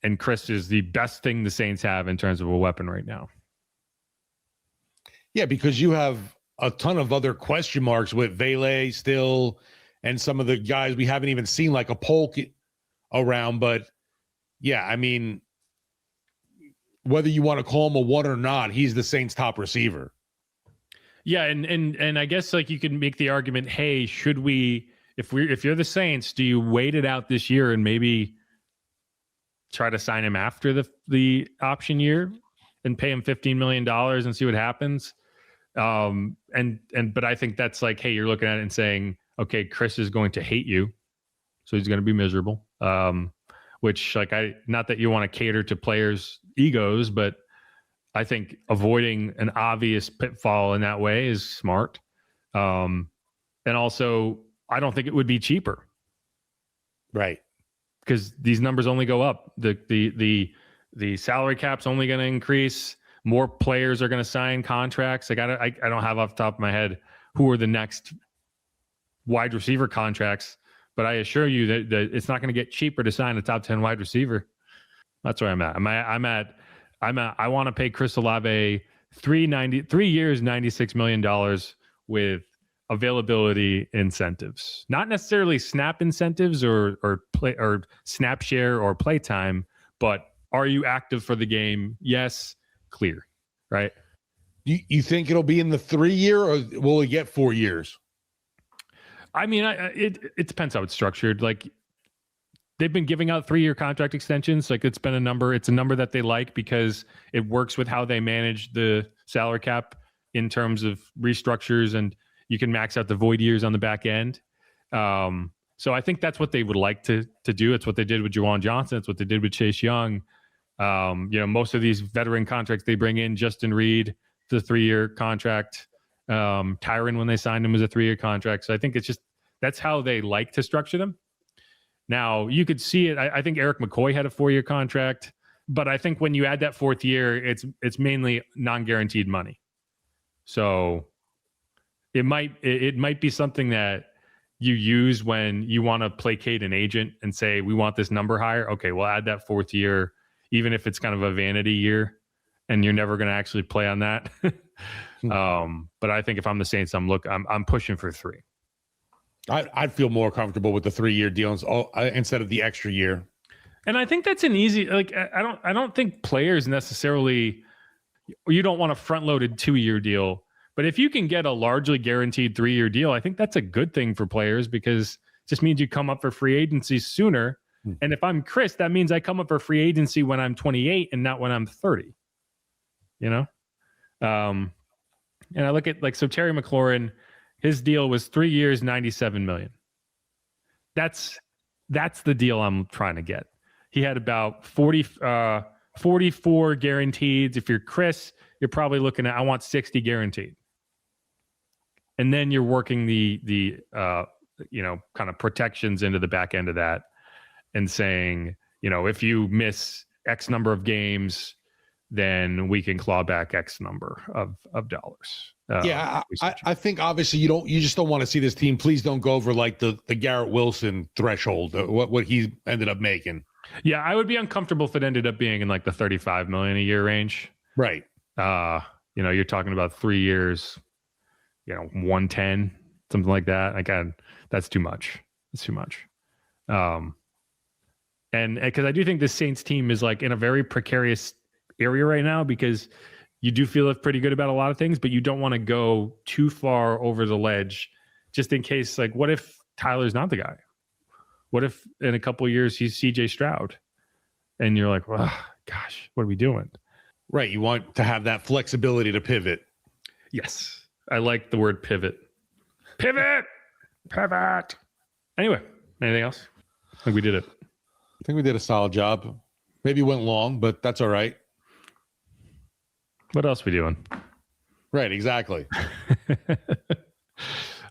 And Chris is the best thing the Saints have in terms of a weapon right now. Yeah, because you have a ton of other question marks with Vele still, and some of the guys we haven't even seen, like a Polk around. But yeah, I mean, whether you want to call him a one or not, he's the Saints' top receiver. Yeah, and I guess like you can make the argument, hey, should we, if you're the Saints, do you wait it out this year and maybe try to sign him after the option year and pay him $15 million and see what happens? But I think that's like, hey, you're looking at it and saying, okay, Chris is going to hate you, so he's going to be miserable. Which, like, not that you want to cater to players' egos, but I think avoiding an obvious pitfall in that way is smart. And also, I don't think it would be cheaper, right? Because these numbers only go up. The salary cap's only going to increase. More players are going to sign contracts. Like, I don't have off the top of my head who are the next wide receiver contracts, but I assure you that it's not going to get cheaper to sign a top 10 wide receiver. That's where I'm at. I want to pay Chris Olave 3 years, $96 million with availability incentives, not necessarily snap incentives or play or snap share or play time, but are you active for the game? Yes. Clear, right? You think it'll be in the 3 year, or will it get 4 years? I mean, it depends how it's structured. Like, they've been giving out 3-year contract extensions. Like it's a number that they like because it works with how they manage the salary cap in terms of restructures, and you can max out the void years on the back end. So I think that's what they would like to do. It's what they did with Juwan Johnson. It's what they did with Chase Young. Most of these veteran contracts they bring in, Justin Reed, the 3-year contract. Tyron, when they signed him, was a 3-year contract. So I think that's how they like to structure them. Now you could see it. I think Eric McCoy had a 4-year contract, but I think when you add that 4th year, it's mainly non-guaranteed money. So it might be something that you use when you want to placate an agent and say, we want this number higher. Okay, we'll add that 4th year, even if it's kind of a vanity year and you're never going to actually play on that. But I think if I'm the Saints, I'm pushing for 3. I'd feel more comfortable with the 3-year deals instead of the extra year. And I think that's an easy, like, I don't think players necessarily, you don't want a front-loaded 2-year deal. But if you can get a largely guaranteed 3-year deal, I think that's a good thing for players because it just means you come up for free agency sooner. And if I'm Chris, that means I come up for free agency when I'm 28 and not when I'm 30. And I look at so Terry McLaurin, his deal was 3 years, $97 million. That's the deal I'm trying to get. He had about 44 guaranteed. If you're Chris, you're probably looking at, I want 60 guaranteed. And then you're working the kind of protections into the back end of that and saying, if you miss X number of games, then we can claw back X number of dollars. I think obviously you just don't want to see this team. Please don't go over like the Garrett Wilson threshold, what he ended up making. Yeah, I would be uncomfortable if it ended up being in like the $35 million a year range. Right. You're talking about 3 years, 110, something like that. Again, that's too much. It's too much. And because I do think the Saints team is like in a very precarious area right now because you do feel pretty good about a lot of things, but you don't want to go too far over the ledge just in case, like, what if Tyler's not the guy? What if in a couple of years he's CJ Stroud and you're like, oh, gosh, what are we doing? Right. You want to have that flexibility to pivot. Yes. I like the word pivot. Pivot. Anyway, anything else? I think we did it. I think we did a solid job. Maybe went long, but that's all right. What else we doing? Right. Exactly.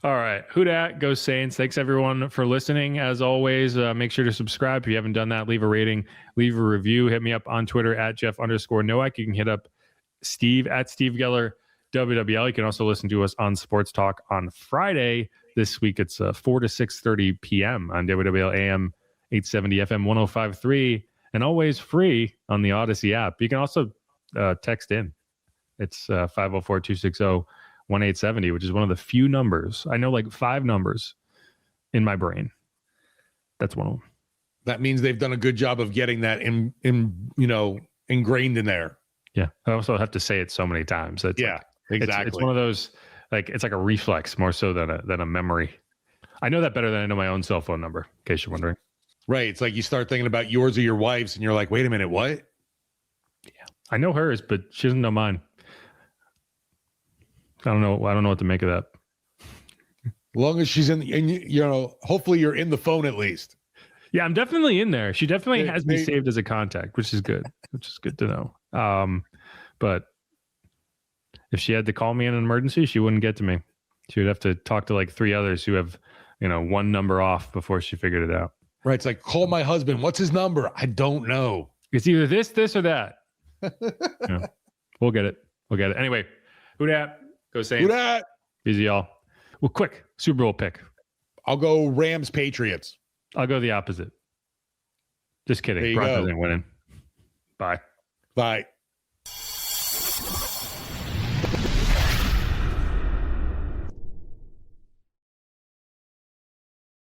All right. Who dat? Go Saints. Thanks everyone for listening. As always, make sure to subscribe. If you haven't done that, leave a rating, leave a review. Hit me up on Twitter at Jeff_Nowak. You can hit up Steve at Steve Geller WWL. You can also listen to us on Sports Talk on Friday. This week it's 4 to 6:30 p.m. on WWL AM 870 FM 105.3 and always free on the Odyssey app. You can also text in. It's 504-260-1870, which is one of the few numbers. I know like 5 numbers in my brain. That's one of them. That means they've done a good job of getting that ingrained in there. Yeah. I also have to say it so many times. Exactly. It's one of those, like, it's like a reflex more so than a memory. I know that better than I know my own cell phone number, in case you're wondering. Right. It's like you start thinking about yours or your wife's and you're like, wait a minute, what? Yeah. I know hers, but she doesn't know mine. I don't know what to make of that. As long as she's hopefully you're in the phone at least. Yeah, I'm definitely in there. She definitely has me saved as a contact, which is good. Which is good to know. But if she had to call me in an emergency, she wouldn't get to me. She would have to talk to like 3 others who have, one number off before she figured it out. Right. It's like, call my husband. What's his number? I don't know. It's either this, or that. Yeah. We'll get it. Anyway, who dat? Go Saints. Who dat? Easy, y'all. Well, quick Super Bowl pick. I'll go Rams Patriots. I'll go the opposite. Just kidding. There you Broncos go. ain't winning. Bye. Bye.